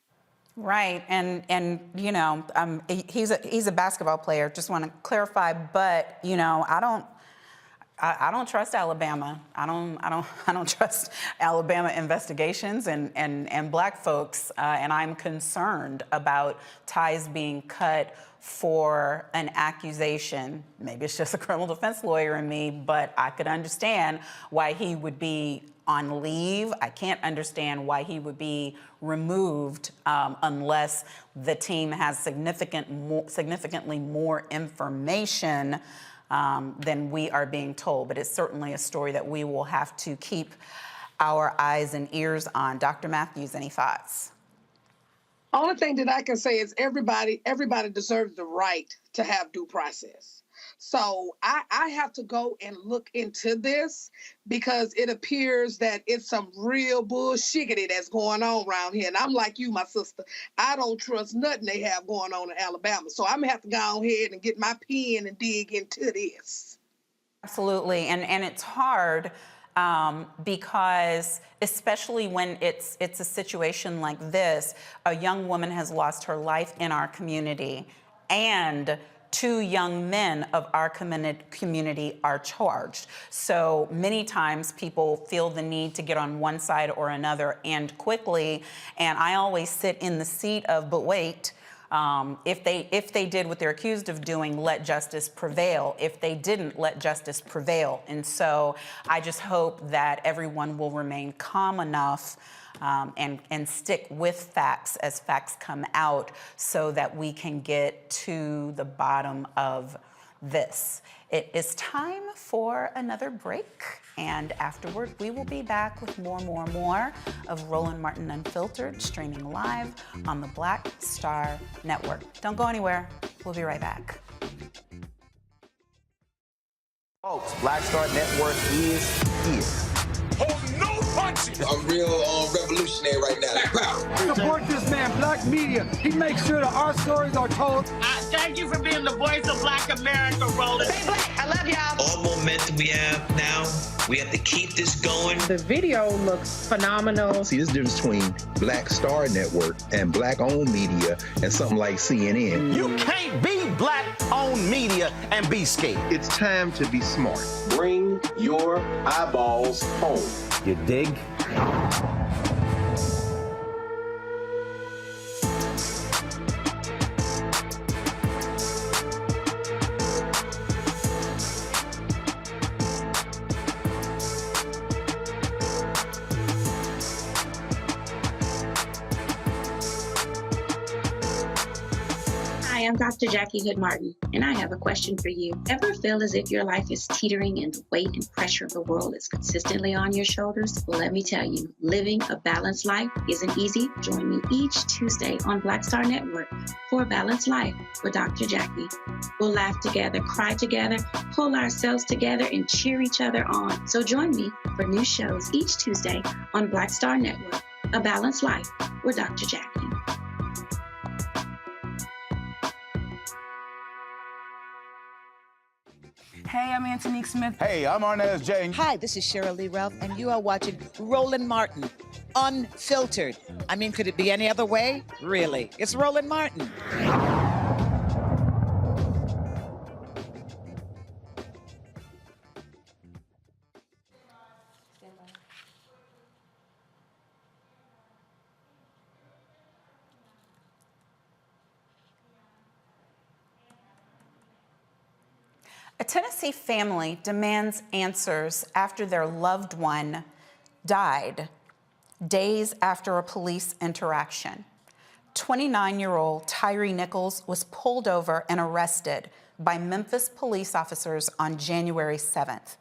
Right, and you know, he's a basketball player. Just want to clarify, but you know, I don't trust Alabama. I don't trust Alabama investigations and Black folks, and I'm concerned about ties being cut for an accusation. Maybe it's just a criminal defense lawyer in me, but I could understand why he would be on leave. I can't understand why he would be removed unless the team has significantly more information than we are being told. But it's certainly a story that we will have to keep our eyes and ears on. Dr. Matthews, any thoughts? Only thing that I can say is everybody deserves the right to have due process. So I have to go and look into this because it appears that it's some real bullshiggity that's going on around here. And I'm like you, my sister. I don't trust nothing they have going on in Alabama. So I'm going to have to go ahead and get my pen and dig into this. Absolutely. And it's hard because especially when it's a situation like this, a young woman has lost her life in our community and 2 young men of our community are charged. So many times people feel the need to get on one side or another and quickly. And I always sit in the seat of, but wait, if they did what they're accused of doing, let justice prevail. If they didn't, let justice prevail. And so I just hope that everyone will remain calm enough and stick with facts as facts come out so that we can get to the bottom of this. It is time for another break, and afterward we will be back with more of Roland Martin Unfiltered, streaming live on the Black Star Network. Don't go anywhere. We'll be right back. Folks, Black Star Network is here. Oh, no punches! I'm real revolutionary right now. Support this man, Black Media. He makes sure that our stories are told. Thank you for being the voice of Black America, Roland. Stay black. I love y'all. All momentum we have now, we have to keep this going. The video looks phenomenal. See, there's a difference between Black Star Network and Black-owned media and something like CNN. You can't be Black-owned media and be scared. It's time to be smart. Bring your eyeballs home. You dig? Hi, I'm Dr. Jackie Hood Martin, and I have a question for you. Ever feel as if your life is teetering and the weight and pressure of the world is consistently on your shoulders? Well, let me tell you, living a balanced life isn't easy. Join me each Tuesday on Black Star Network for a Balanced Life with Dr. Jackie. We'll laugh together, cry together, pull ourselves together, and cheer each other on. So join me for new shows each Tuesday on Black Star Network, A Balanced Life with Dr. Jackie. Hey, I'm Antonique Smith. Hey, I'm Arnez J. Hi, this is Cheryl Lee Ralph, and you are watching Roland Martin, Unfiltered. I mean, could it be any other way? Really? It's Roland Martin. A Tennessee family demands answers after their loved one died days after a police interaction. 29-year-old Tyre Nichols was pulled over and arrested by Memphis police officers on January 7th.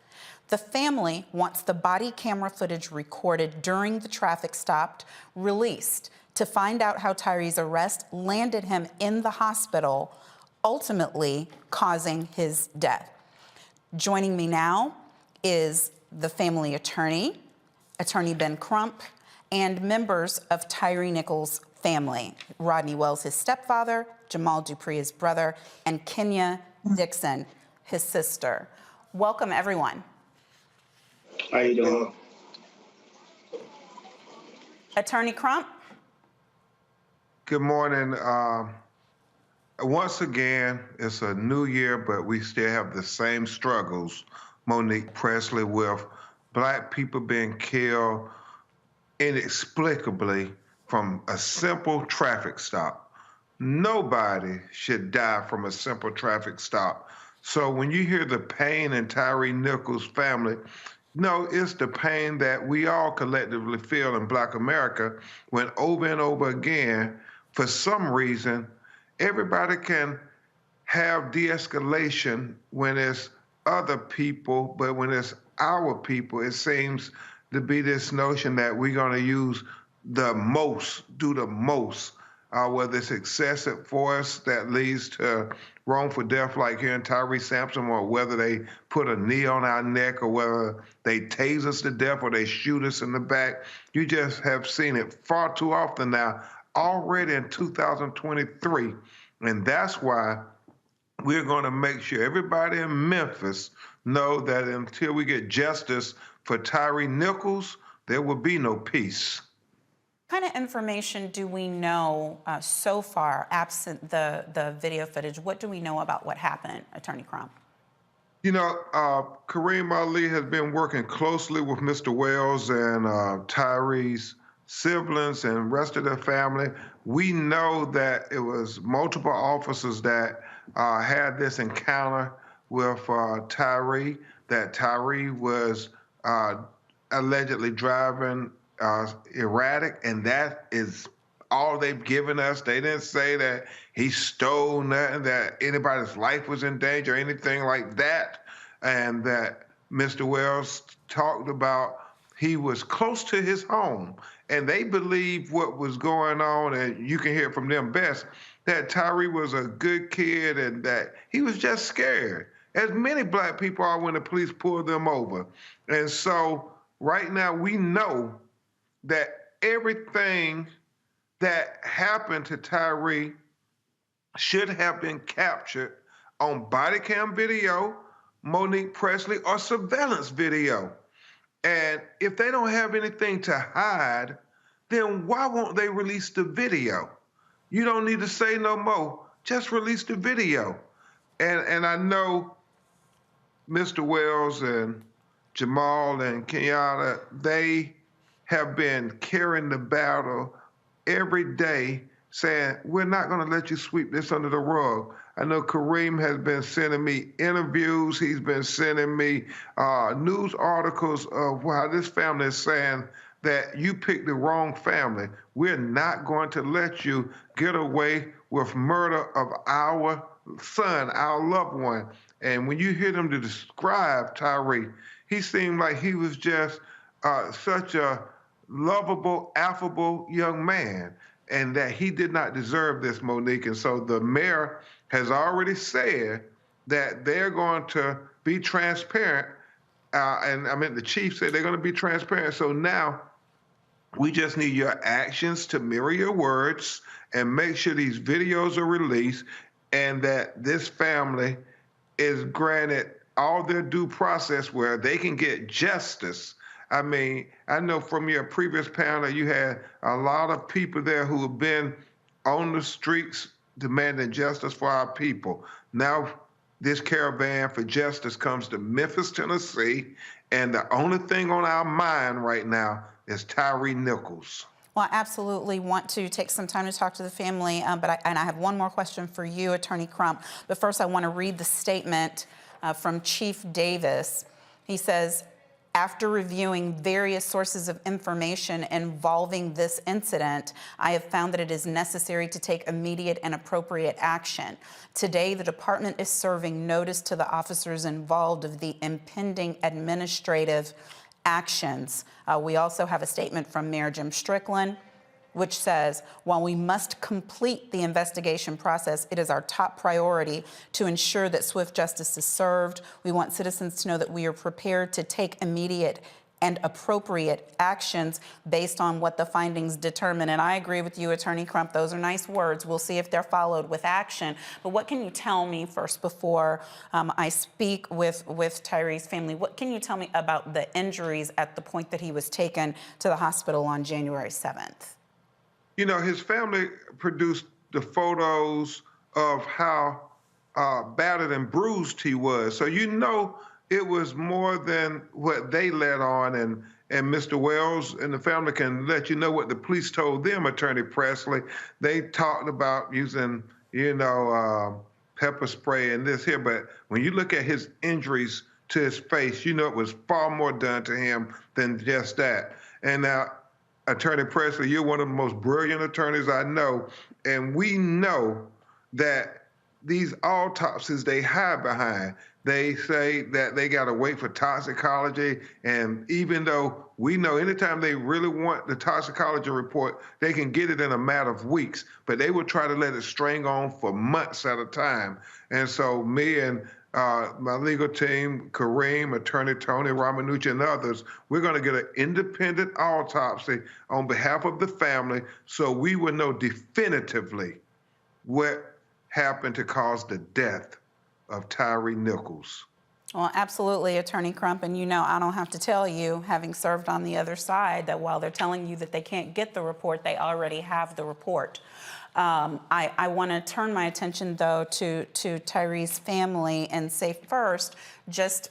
The family wants the body camera footage recorded during the traffic stop released to find out how Tyre's arrest landed him in the hospital, ultimately causing his death. Joining me now is the family attorney, Attorney Ben Crump, and members of Tyre Nichols' family, Rodney Wells, his stepfather, Jamal Dupree, his brother, and Kenya Dixon, his sister. Welcome, everyone. How you doing? Attorney Crump. Good morning. Once again, it's a new year, but we still have the same struggles, Monique Presley, with Black people being killed inexplicably from a simple traffic stop. Nobody should die from a simple traffic stop. So when you hear the pain in Tyre Nichols' family, no, it's the pain that we all collectively feel in Black America when over and over again, for some reason, everybody can have de-escalation when it's other people, but when it's our people, it seems to be this notion that we're going to use the most, do the most, whether it's excessive force that leads to wrongful death like here in Tyree Sampson, or whether they put a knee on our neck, or whether they tase us to death, or they shoot us in the back. You just have seen it far too often now, already in 2023. And that's why we're going to make sure everybody in Memphis know that until we get justice for Tyre Nichols, there will be no peace. What kind of information do we know so far, absent the video footage? What do we know about what happened, Attorney Crump? You know, Kareem Ali has been working closely with Mr. Wells and Tyre's siblings and rest of their family. We know that it was multiple officers that had this encounter with Tyre, that Tyre was allegedly driving erratic, and that is all they've given us. They didn't say that he stole nothing, that anybody's life was in danger, or anything like that, and that Mr. Wells talked about he was close to his home, and they believe what was going on, and you can hear from them best, that Tyre was a good kid and that he was just scared, as many Black people are when the police pull them over. And so right now we know that everything that happened to Tyre should have been captured on body cam video, Monique Presley, or surveillance video. And if they don't have anything to hide, then why won't they release the video? You don't need to say no more. Just release the video. And I know Mr. Wells and Jamal and Kenyatta, they have been carrying the battle every day, saying, we're not going to let you sweep this under the rug. I know Kareem has been sending me interviews. He's been sending me news articles of how this family is saying that you picked the wrong family. We're not going to let you get away with murder of our son, our loved one. And when you hear them to describe Tyre, he seemed like he was just such a lovable, affable young man, and that he did not deserve this, Monique. And so the mayor has already said that they're going to be transparent. And I mean, the chief said they're going to be transparent. So now we just need your actions to mirror your words and make sure these videos are released, and that this family is granted all their due process where they can get justice. I mean, I know from your previous panel, you had a lot of people there who have been on the streets demanding justice for our people. Now, this caravan for justice comes to Memphis, Tennessee, and the only thing on our mind right now is Tyre Nichols. Well, I absolutely want to take some time to talk to the family, but I have one more question for you, Attorney Crump. But first, I want to read the statement from Chief Davis. He says, After reviewing various sources of information involving this incident, I have found that it is necessary to take immediate and appropriate action. Today, the department is serving notice to the officers involved of the impending administrative actions. We also have a statement from Mayor Jim Strickland, which says, while we must complete the investigation process, it is our top priority to ensure that swift justice is served. We want citizens to know that we are prepared to take immediate and appropriate actions based on what the findings determine. And I agree with you, Attorney Crump. Those are nice words. We'll see if they're followed with action. But what can you tell me first before I speak with Tyre's family? What can you tell me about the injuries at the point that he was taken to the hospital on January 7th? You know, his family produced the photos of how battered and bruised he was. So you know it was more than what they let on. And Mr. Wells and the family can let you know what the police told them, Attorney Presley. They talked about using, pepper spray and this here. But when you look at his injuries to his face, you know it was far more done to him than just that. And now, Attorney Presley, you're one of the most brilliant attorneys I know, and we know that these autopsies they hide behind. They say that they got to wait for toxicology, and even though we know anytime they really want the toxicology report, they can get it in a matter of weeks, but they will try to let it string on for months at a time. And so me and my legal team, Kareem, Attorney Tony Ramanucci, and others, we're going to get an independent autopsy on behalf of the family so we will know definitively what happened to cause the death of Tyre Nichols. Well, absolutely, Attorney Crump, and you know I don't have to tell you, having served on the other side, that while they're telling you that they can't get the report, they already have the report. I want to turn my attention, though, to Tyre's family and say first,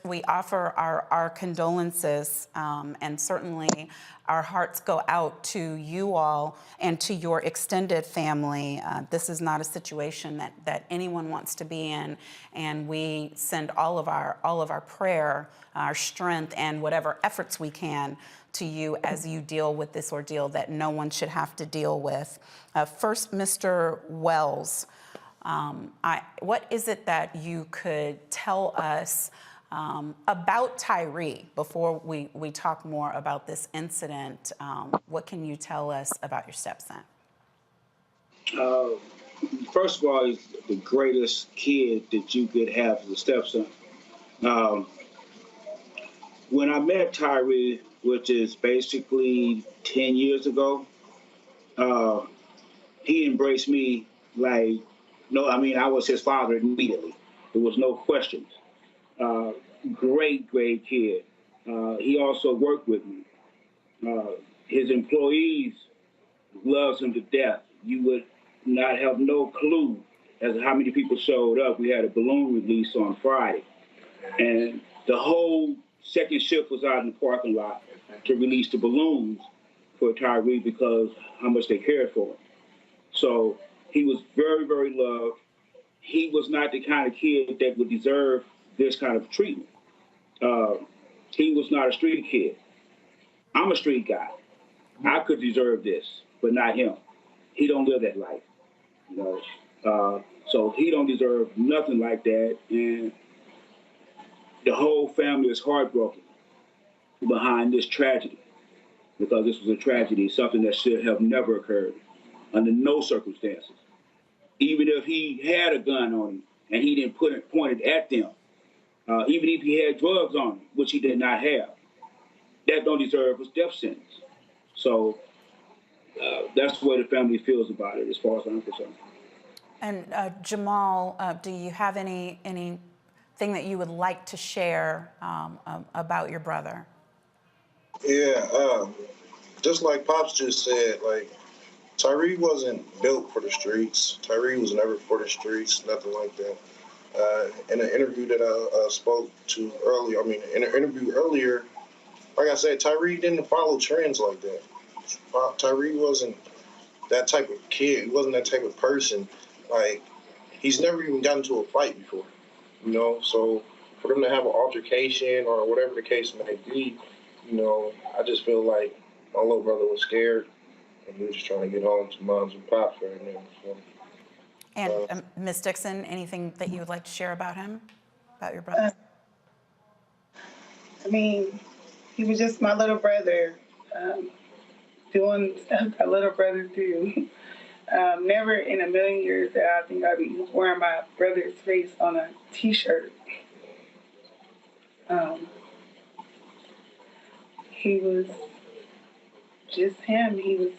we offer our condolences, and certainly our hearts go out to you all and to your extended family. This is not a situation that anyone wants to be in, and we send all of our prayer, our strength, and whatever efforts we can to you as you deal with this ordeal that no one should have to deal with. First, Mr. Wells, what is it that you could tell us about Tyre before we talk more about this incident? What can you tell us about your stepson? First of all, he's the greatest kid that you could have as a stepson. When I met Tyre, which is basically 10 years ago, he embraced me like, I was his father immediately. There was no questions. Great kid. He also worked with me. His employees loves him to death. You would not have no clue as to how many people showed up. We had a balloon release on Friday, and the whole second shift was out in the parking lot to release the balloons for Tyre because how much they cared for him. So he was very, very loved. He was not the kind of kid that would deserve this kind of treatment. He was not a street kid. I'm a street guy. I could deserve this, but not him. He don't live that life, so he don't deserve nothing like that. And the whole family is heartbroken behind this tragedy, because this was a tragedy, something that should have never occurred under no circumstances. Even if he had a gun on him and he didn't point it at them, even if he had drugs on him, which he did not have, that don't deserve a death sentence. So that's the way the family feels about it, as far as I'm concerned. And Jamal, do you have anything that you would like to share about your brother? Yeah, just like Pops just said, Tyre wasn't built for the streets. Tyre was never for the streets, nothing like that. In an interview that I spoke to earlier, in an interview earlier, like I said, Tyre didn't follow trends like that. Tyre wasn't that type of kid. He wasn't that type of person. He's never even gotten into a fight before, So for them to have an altercation or whatever the case may be, you know, I just feel like my little brother was scared and he was just trying to get home to moms and pops right now. So, And Ms. Dixon, anything that you would like to share about him, about your brother? I mean, he was just my little brother, doing stuff that little brothers do. Never in a million years that I think I'd be wearing my brother's face on a T-shirt. He was just him. He was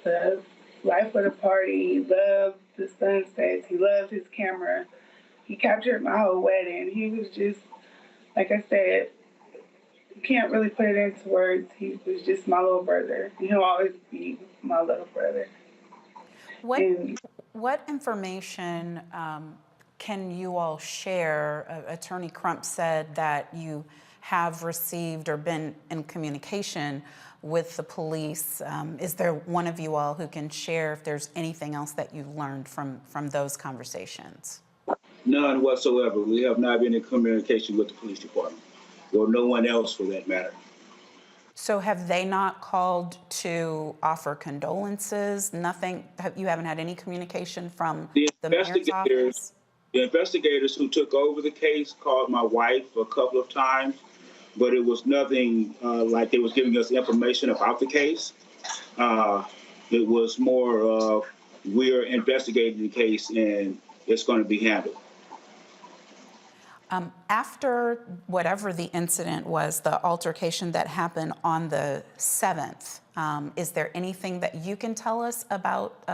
the life of the party. He loved the sunsets. He loved his camera. He captured my whole wedding. He was just, like I said, you can't really put it into words. He was just my little brother. He'll always be my little brother. What information can you all share? Attorney Crump said that you have received or been in communication with the police. Is there one of you all who can share if there's anything else that you've learned from those conversations? None whatsoever. We have not been in communication with the police department, or no one else for that matter. So have they not called to offer condolences? Nothing? You haven't had any communication from the mayor's office? The investigators who took over the case called my wife a couple of times, but it was nothing like they was giving us information about the case. It was more of, we're investigating the case and it's going to be handled. After whatever the incident was, the altercation that happened on the 7th, is there anything that you can tell us about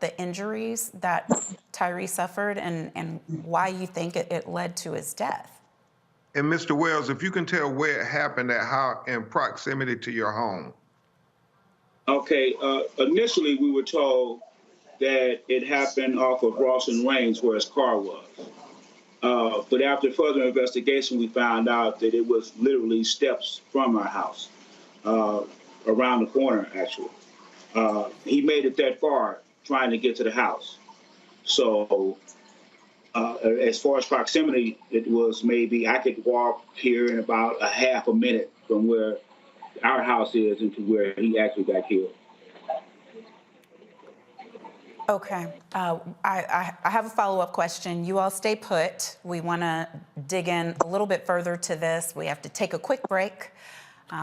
the injuries that Tyre suffered and why you think it led to his death? And Mr. Wells, if you can tell where it happened at, how in proximity to your home. Okay, initially we were told that it happened off of Ross and Rains where his car was. But after further investigation, we found out that it was literally steps from our house, around the corner, actually. He made it that far trying to get to the house. So as far as proximity, it was maybe I could walk here in about a half a minute from where our house is into where he actually got killed. Okay, I have a follow-up question. You all stay put. We want to dig in a little bit further to this. We have to take a quick break.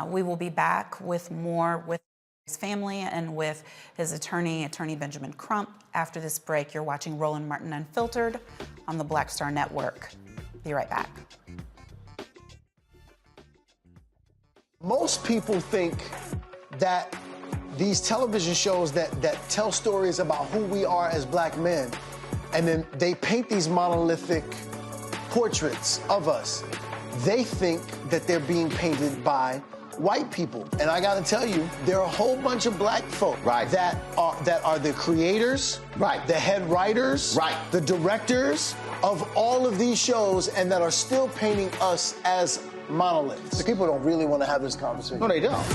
We will be back with more with his family and with his attorney Benjamin Crump. After this break, you're watching Roland Martin Unfiltered on the Black Star Network. Be right back. Most people think that these television shows that tell stories about who we are as black men, and then they paint these monolithic portraits of us. They think that they're being painted by white people. And I gotta tell you, there are a whole bunch of black folk that are the creators, the head writers, the directors of all of these shows, and that are still painting us as monoliths. The people don't really want to have this conversation. No, they don't.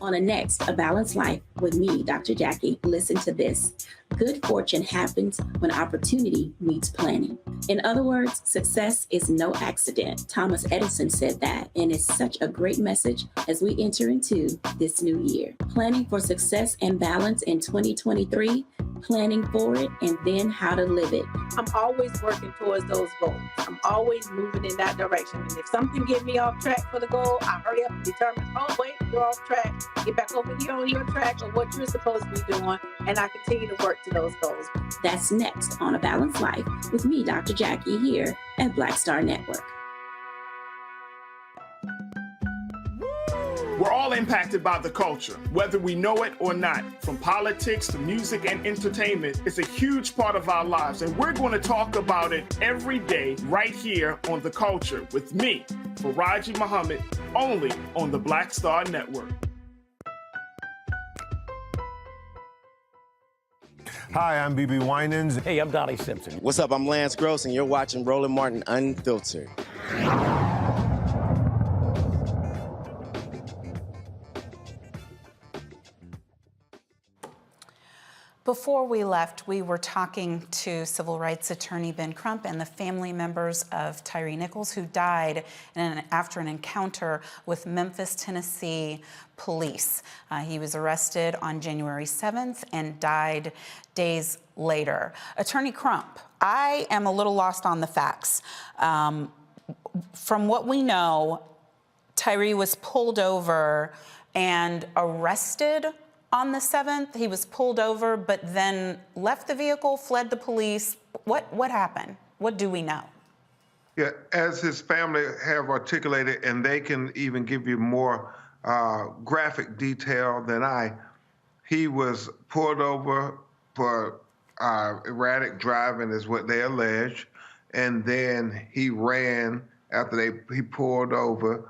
On the next A Balanced Life with me, Dr. Jackie, listen to this. Good fortune happens when opportunity meets planning. In other words, success is no accident. Thomas Edison said that, and it's such a great message as we enter into this new year. Planning for success and balance in 2023, planning for it, and then how to live it. I'm always working towards those goals. I'm always moving in that direction. And if something get me off track for the goal, I hurry up and determine, oh, wait, you're off track. Get back over here on your track of what you're supposed to be doing, and I continue to work to those goals. That's next on A Balanced Life with me, Dr. Jackie, here at Black Star Network. We're all impacted by the culture, whether we know it or not. From politics to music and entertainment, it's a huge part of our lives, and we're going to talk about it every day right here on The Culture with me, Faraji Muhammad, only on the Black Star Network. Hi, I'm BB Winans. Hey, I'm Donnie Simpson. What's up? I'm Lance Gross, and you're watching Roland Martin Unfiltered. Before we left, we were talking to civil rights attorney Ben Crump and the family members of Tyre Nichols, who died after an encounter with Memphis, Tennessee police. He was arrested on January 7th and died days later. Attorney Crump, I am a little lost on the facts. From what we know, Tyre was pulled over and arrested on the 7th. He was pulled over, but then left the vehicle, fled the police. What happened? What do we know? Yeah, as his family have articulated, and they can even give you more graphic detail than I, he was pulled over for erratic driving is what they allege, and then he ran after he pulled over.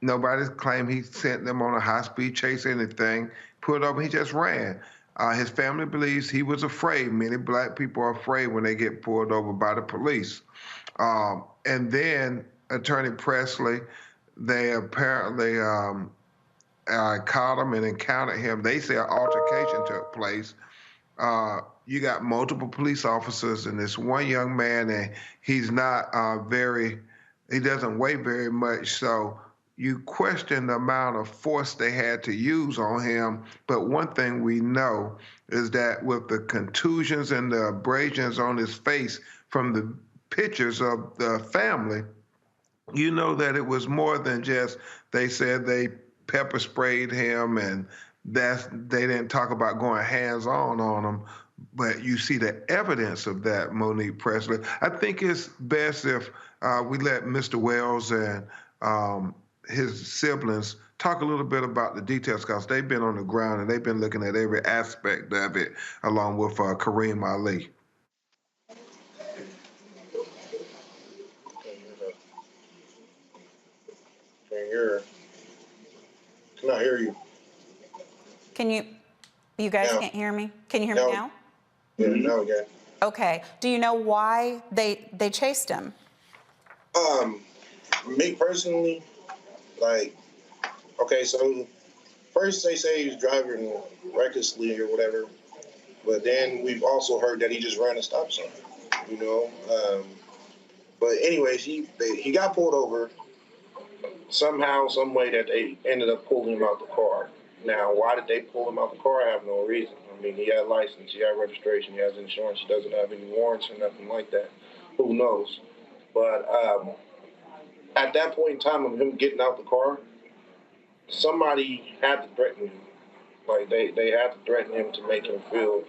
Nobody's claimed he sent them on a high-speed chase or anything. Pulled over, he just ran. His family believes he was afraid. Many black people are afraid when they get pulled over by the police. And then Attorney Presley, they apparently caught him and encountered him. They say an altercation took place. You got multiple police officers and this one young man, and he's not he doesn't weigh very much, so you question the amount of force they had to use on him. But one thing we know is that with the contusions and the abrasions on his face from the pictures of the family, you know that it was more than just, they said they pepper sprayed him, and they didn't talk about going hands-on on him. But you see the evidence of that, Monique Presley. I think it's best if we let Mr. Wells and his siblings talk a little bit about the details, because they've been on the ground and they've been looking at every aspect of it, along with Kareem Ali. Cannot hear you. You guys can't hear me? Can you hear me now? Yeah, now again. Okay. Do you know why they chased him? Me personally, okay, so first they say he was driving recklessly or whatever, but then we've also heard that he just ran a stop sign, But anyways, he got pulled over somehow, some way that they ended up pulling him out the car. Now, why did they pull him out the car? I have no reason. I mean, he had license, he had registration, he has insurance, he doesn't have any warrants or nothing like that. Who knows? But at that point in time of him getting out the car, somebody had to threaten him. They had to threaten him to make him feel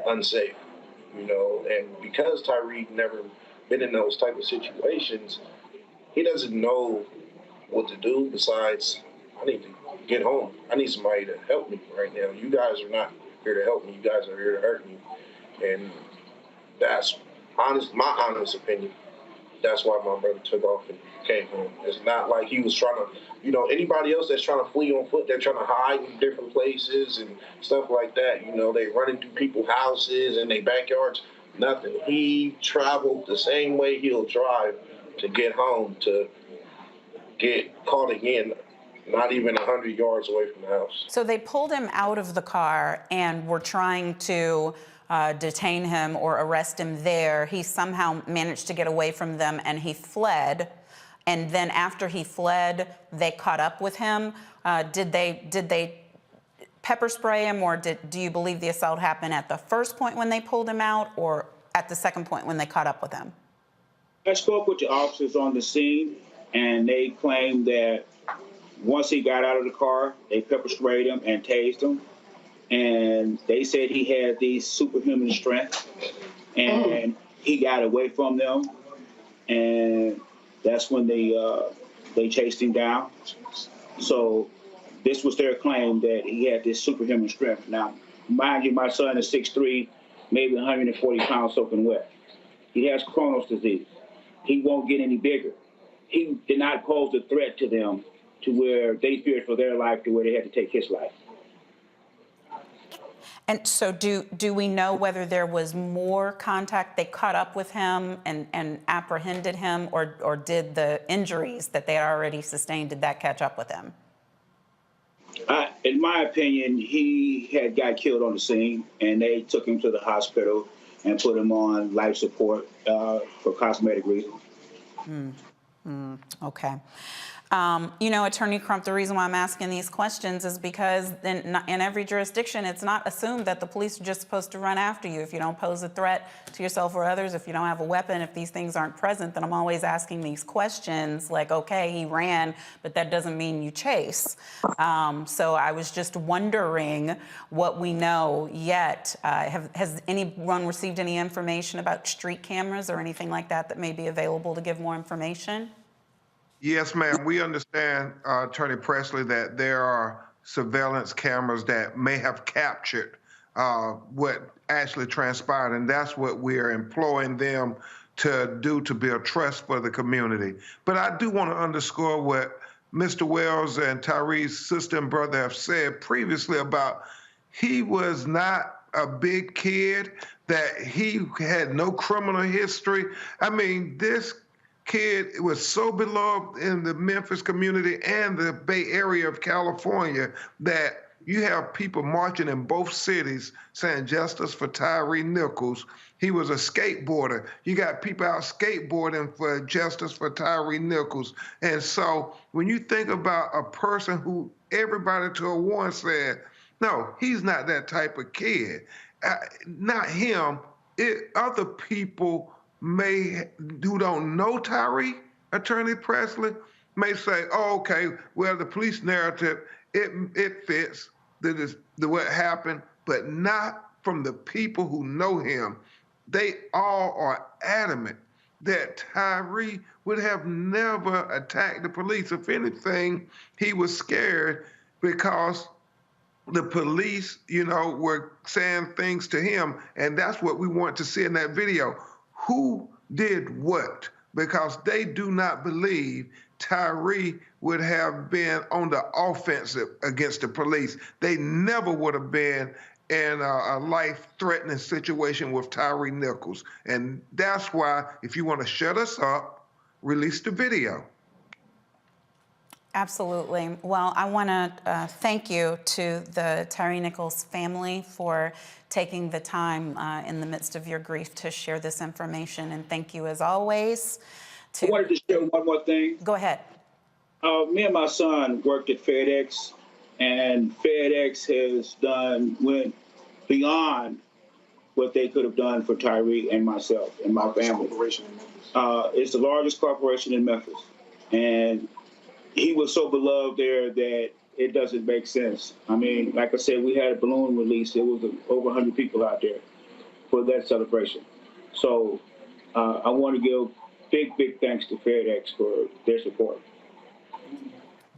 unsafe, And because Tyre never been in those type of situations, he doesn't know what to do besides, I need to get home. I need somebody to help me right now. You guys are not here to help me. You guys are here to hurt me. And that's my honest opinion. That's why my brother took off and came home. It's not like he was trying to, anybody else that's trying to flee on foot, they're trying to hide in different places and stuff like that. They running through people's houses and their backyards. Nothing. He traveled the same way he'll drive to get home, to get caught again, not even 100 yards away from the house. So they pulled him out of the car and were trying to detain him or arrest him there. He somehow managed to get away from them and he fled. And then after he fled, they caught up with him. Did they pepper spray him, or do you believe the assault happened at the first point when they pulled him out, or at the second point when they caught up with him? I spoke with the officers on the scene, and they claimed that once he got out of the car, they pepper sprayed him and tased him. And they said he had these superhuman strength, and he got away from them. And that's when they chased him down. So this was their claim, that he had this superhuman strength. Now, mind you, my son is 6'3", maybe 140 pounds soaking wet. He has Crohn's disease. He won't get any bigger. He did not pose a threat to them to where they feared for their life, to where they had to take his life. And so do we know whether there was more contact? They caught up with him and apprehended him, or did the injuries that they had already sustained, did that catch up with him? In my opinion, he got killed on the scene, and they took him to the hospital and put him on life support for cosmetic reasons. Okay. Attorney Crump, the reason why I'm asking these questions is because in every jurisdiction, it's not assumed that the police are just supposed to run after you. If you don't pose a threat to yourself or others, if you don't have a weapon, if these things aren't present, then I'm always asking these questions like, okay, he ran, but that doesn't mean you chase. So I was just wondering what we know yet. Has anyone received any information about street cameras or anything like that may be available to give more information? Yes, ma'am. We understand, Attorney Presley, that there are surveillance cameras that may have captured what actually transpired, and that's what we're employing them to do to build trust for the community. But I do want to underscore what Mr. Wells and Tyre's sister and brother have said previously about he was not a big kid, that he had no criminal history. I mean, this kid was so beloved in the Memphis community and the Bay Area of California that you have people marching in both cities saying justice for Tyre Nichols. He was a skateboarder. You got people out skateboarding for justice for Tyre Nichols. And so when you think about a person who everybody to a one said, no, he's not that type of kid. Not him. Other people who don't know Tyre, Attorney Presley, may say, oh, okay, well, the police narrative, it fits what happened, but not from the people who know him. They all are adamant that Tyre would have never attacked the police. If anything, he was scared because the police, were saying things to him, and that's what we want to see in that video. Who did what? Because they do not believe Tyre would have been on the offensive against the police. They never would have been in a life-threatening situation with Tyre Nichols. And that's why, if you want to shut us up, release the video. Absolutely. Well, I want to thank you to the Tyre Nichols family for taking the time in the midst of your grief to share this information. And thank you, as always. I wanted to share one more thing. Go ahead. Me and my son worked at FedEx, and FedEx went beyond what they could have done for Tyre and myself and my family. It's the largest corporation in Memphis. And he was so beloved there that it doesn't make sense. I mean, like I said, we had a balloon release. There was over 100 people out there for that celebration. So I want to give big thanks to FedEx for their support.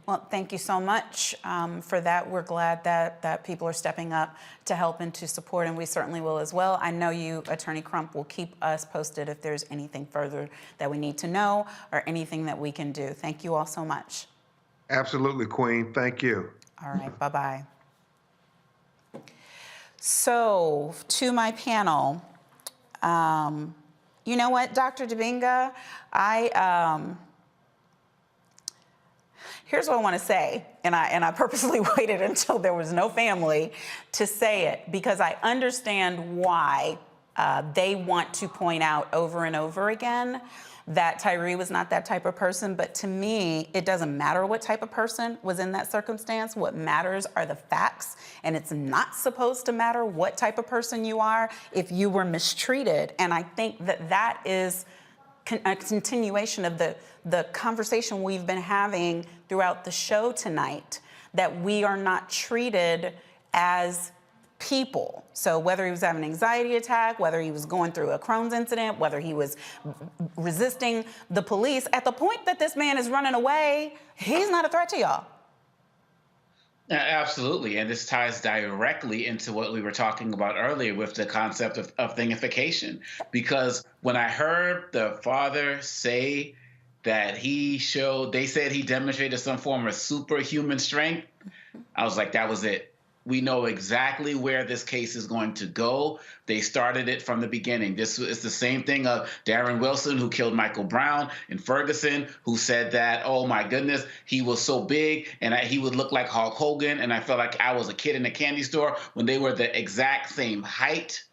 Well, thank you so much for that. We're glad that people are stepping up to help and to support, and we certainly will as well. I know you, Attorney Crump, will keep us posted if there's anything further that we need to know or anything that we can do. Thank you all so much. Absolutely, Queen. Thank you. All right, bye-bye. So, to my panel, you know what, Dr. Dibinga, here's what I want to say, and I purposely waited until there was no family to say it, because I understand why they want to point out over and over again that Tyre was not that type of person. But to me, it doesn't matter what type of person was in that circumstance. What matters are the facts, and it's not supposed to matter what type of person you are if you were mistreated. And I think that is a continuation of the conversation we've been having throughout the show tonight, that we are not treated as people. So whether he was having an anxiety attack, whether he was going through a Crohn's incident, whether he was resisting the police, at the point that this man is running away, he's not a threat to y'all. Absolutely, and this ties directly into what we were talking about earlier with the concept of thingification. Because when I heard the father say that they said he demonstrated some form of superhuman strength, I was like, that was it. We know exactly where this case is going to go. They started it from the beginning. This is the same thing of Darren Wilson, who killed Michael Brown, and Ferguson, who said that, oh my goodness, he was so big and he would look like Hulk Hogan, and I felt like I was a kid in a candy store, when they were the exact same height.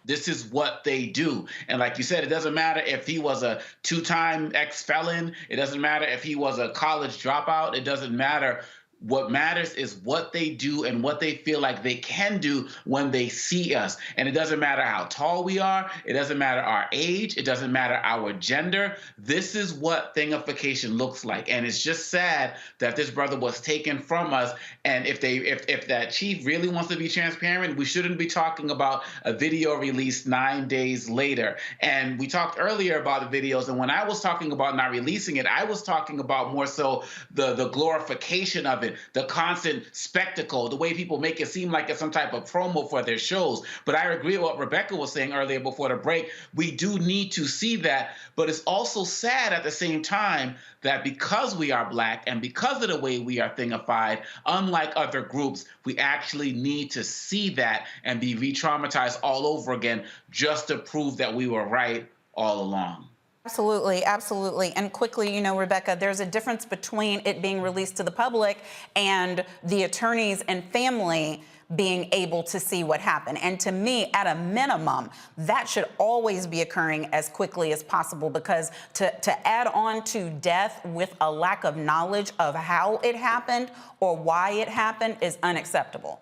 This is what they do. And like you said, it doesn't matter if he was a 2-time ex-felon. It doesn't matter if he was a college dropout. It doesn't matter. What matters is what they do and what they feel like they can do when they see us. And it doesn't matter how tall we are. It doesn't matter our age. It doesn't matter our gender. This is what thingification looks like. And it's just sad that this brother was taken from us. And if that chief really wants to be transparent, we shouldn't be talking about a video released 9 days later. And we talked earlier about the videos. And when I was talking about not releasing it, I was talking about more so the glorification of it. The constant spectacle, the way people make it seem like it's some type of promo for their shows. But I agree with what Rebecca was saying earlier before the break. We do need to see that, but it's also sad at the same time that because we are Black and because of the way we are thingified, unlike other groups, we actually need to see that and be re-traumatized all over again just to prove that we were right all along. Absolutely, absolutely. And quickly, you know, Rebecca, there's a difference between it being released to the public and the attorneys and family being able to see what happened. And to me, at a minimum, that should always be occurring as quickly as possible, because to add on to death with a lack of knowledge of how it happened or why it happened is unacceptable.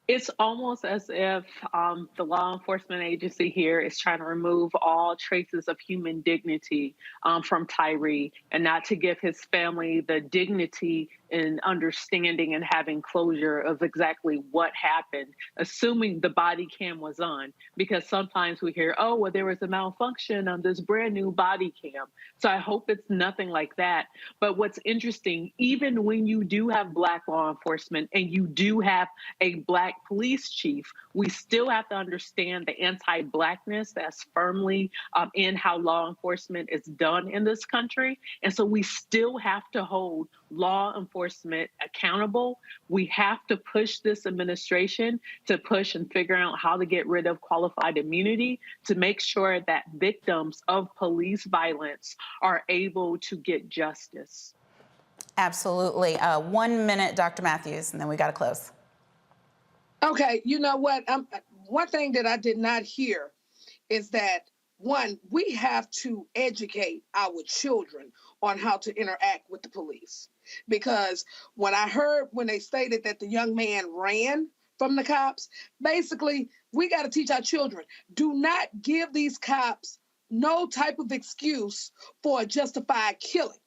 It's almost as if the law enforcement agency here is trying to remove all traces of human dignity from Tyre, and not to give his family the dignity and understanding and having closure of exactly what happened, assuming the body cam was on. Because sometimes we hear, oh, well, there was a malfunction on this brand new body cam. So I hope it's nothing like that. But what's interesting, even when you do have Black law enforcement and you do have a Black police chief, we still have to understand the anti-Blackness that's firmly in how law enforcement is done in this country. And so we still have to hold law enforcement accountable. We have to push this administration to push and figure out how to get rid of qualified immunity to make sure that victims of police violence are able to get justice. Absolutely. 1 minute, Dr. Matthews, and then we got to close. Okay, you know what? One thing that I did not hear is that, one, we have to educate our children on how to interact with the police. Because when I heard when they stated that the young man ran from the cops, basically, we got to teach our children, do not give these cops no type of excuse for a justified killing,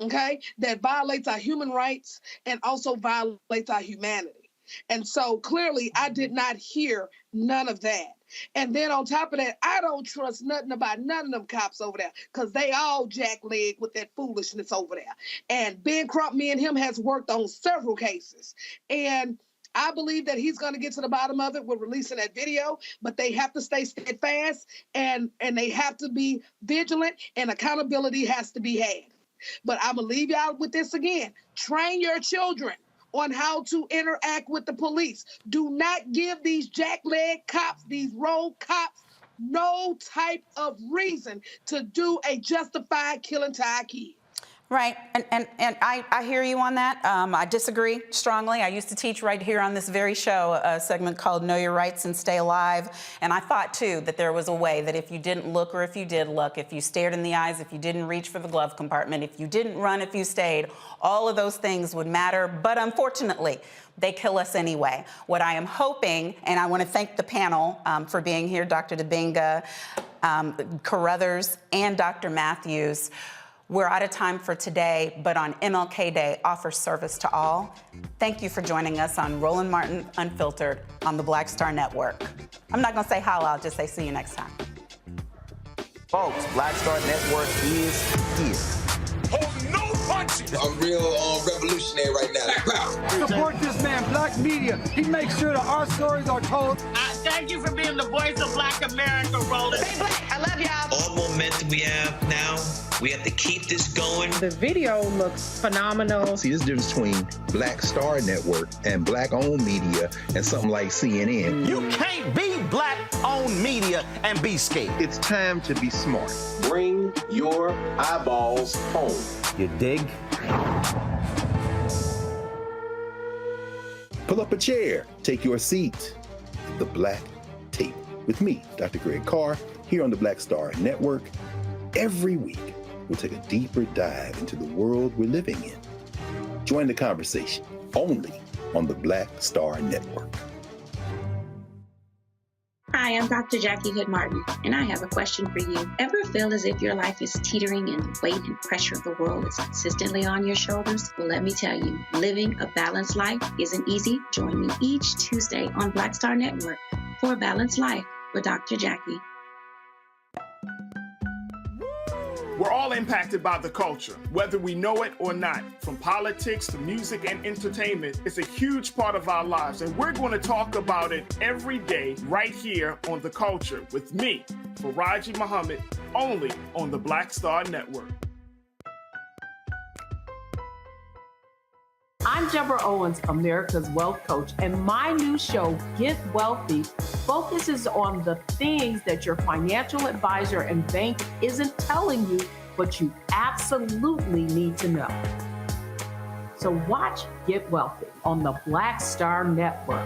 okay? That violates our human rights and also violates our humanity. And so clearly I did not hear none of that. And then on top of that, I don't trust nothing about none of them cops over there, because they all jackleg with that foolishness over there. And Ben Crump, me and him has worked on several cases. And I believe that he's going to get to the bottom of it with releasing that video, but they have to stay steadfast and they have to be vigilant, and accountability has to be had. But I'm going to leave y'all with this again. Train your children on how to interact with the police. Do not give these jackleg cops, these rogue cops, no type of reason to do a justified killing to our kids. Right, and I hear you on that. I disagree strongly. I used to teach right here on this very show a segment called Know Your Rights and Stay Alive, and I thought too that there was a way that if you didn't look or if you did look, if you stared in the eyes, if you didn't reach for the glove compartment, if you didn't run, if you stayed, all of those things would matter, but unfortunately, they kill us anyway. What I am hoping, and I want to thank the panel for being here, Dr. Dibinga, Carruthers, and Dr. Matthews. We're out of time for today, but on MLK Day, offer service to all. Thank you for joining us on Roland Martin Unfiltered on the Black Star Network. I'm not gonna say holla, I'll just say see you next time. Folks, Black Star Network is here. Hold no punch I'm real revolutionary right now. Support this man, Black media. He makes sure that our stories are told. Thank you for being the voice of Black America, Roland. Stay black. I love y'all. All momentum we have now, we have to keep this going. The video looks phenomenal. See, there's a difference between Black Star Network and Black-owned media and something like CNN. You can't be Black-owned media and be scared. It's time to be smart. Bring your eyeballs home. You dig? Pull up a chair, take your seat. The Black Tape with me, Dr. Greg Carr, here on the Black Star Network. Every week, we'll take a deeper dive into the world we're living in. Join the conversation only on the Black Star Network. Hi, I'm Dr. Jackie Hood Martin, and I have a question for you. Ever feel as if your life is teetering and the weight and pressure of the world is consistently on your shoulders? Well, let me tell you, living a balanced life isn't easy. Join me each Tuesday on Black Star Network for A Balanced Life with Dr. Jackie. We're all impacted by the culture, whether we know it or not. From politics to music and entertainment, it's a huge part of our lives, and we're going to talk about it every day right here on The Culture with me, Faraji Muhammad, only on the Black Star Network. I'm Deborah Owens, America's Wealth Coach, and my new show, Get Wealthy, focuses on the things that your financial advisor and bank isn't telling you, but you absolutely need to know. So watch Get Wealthy on the Black Star Network.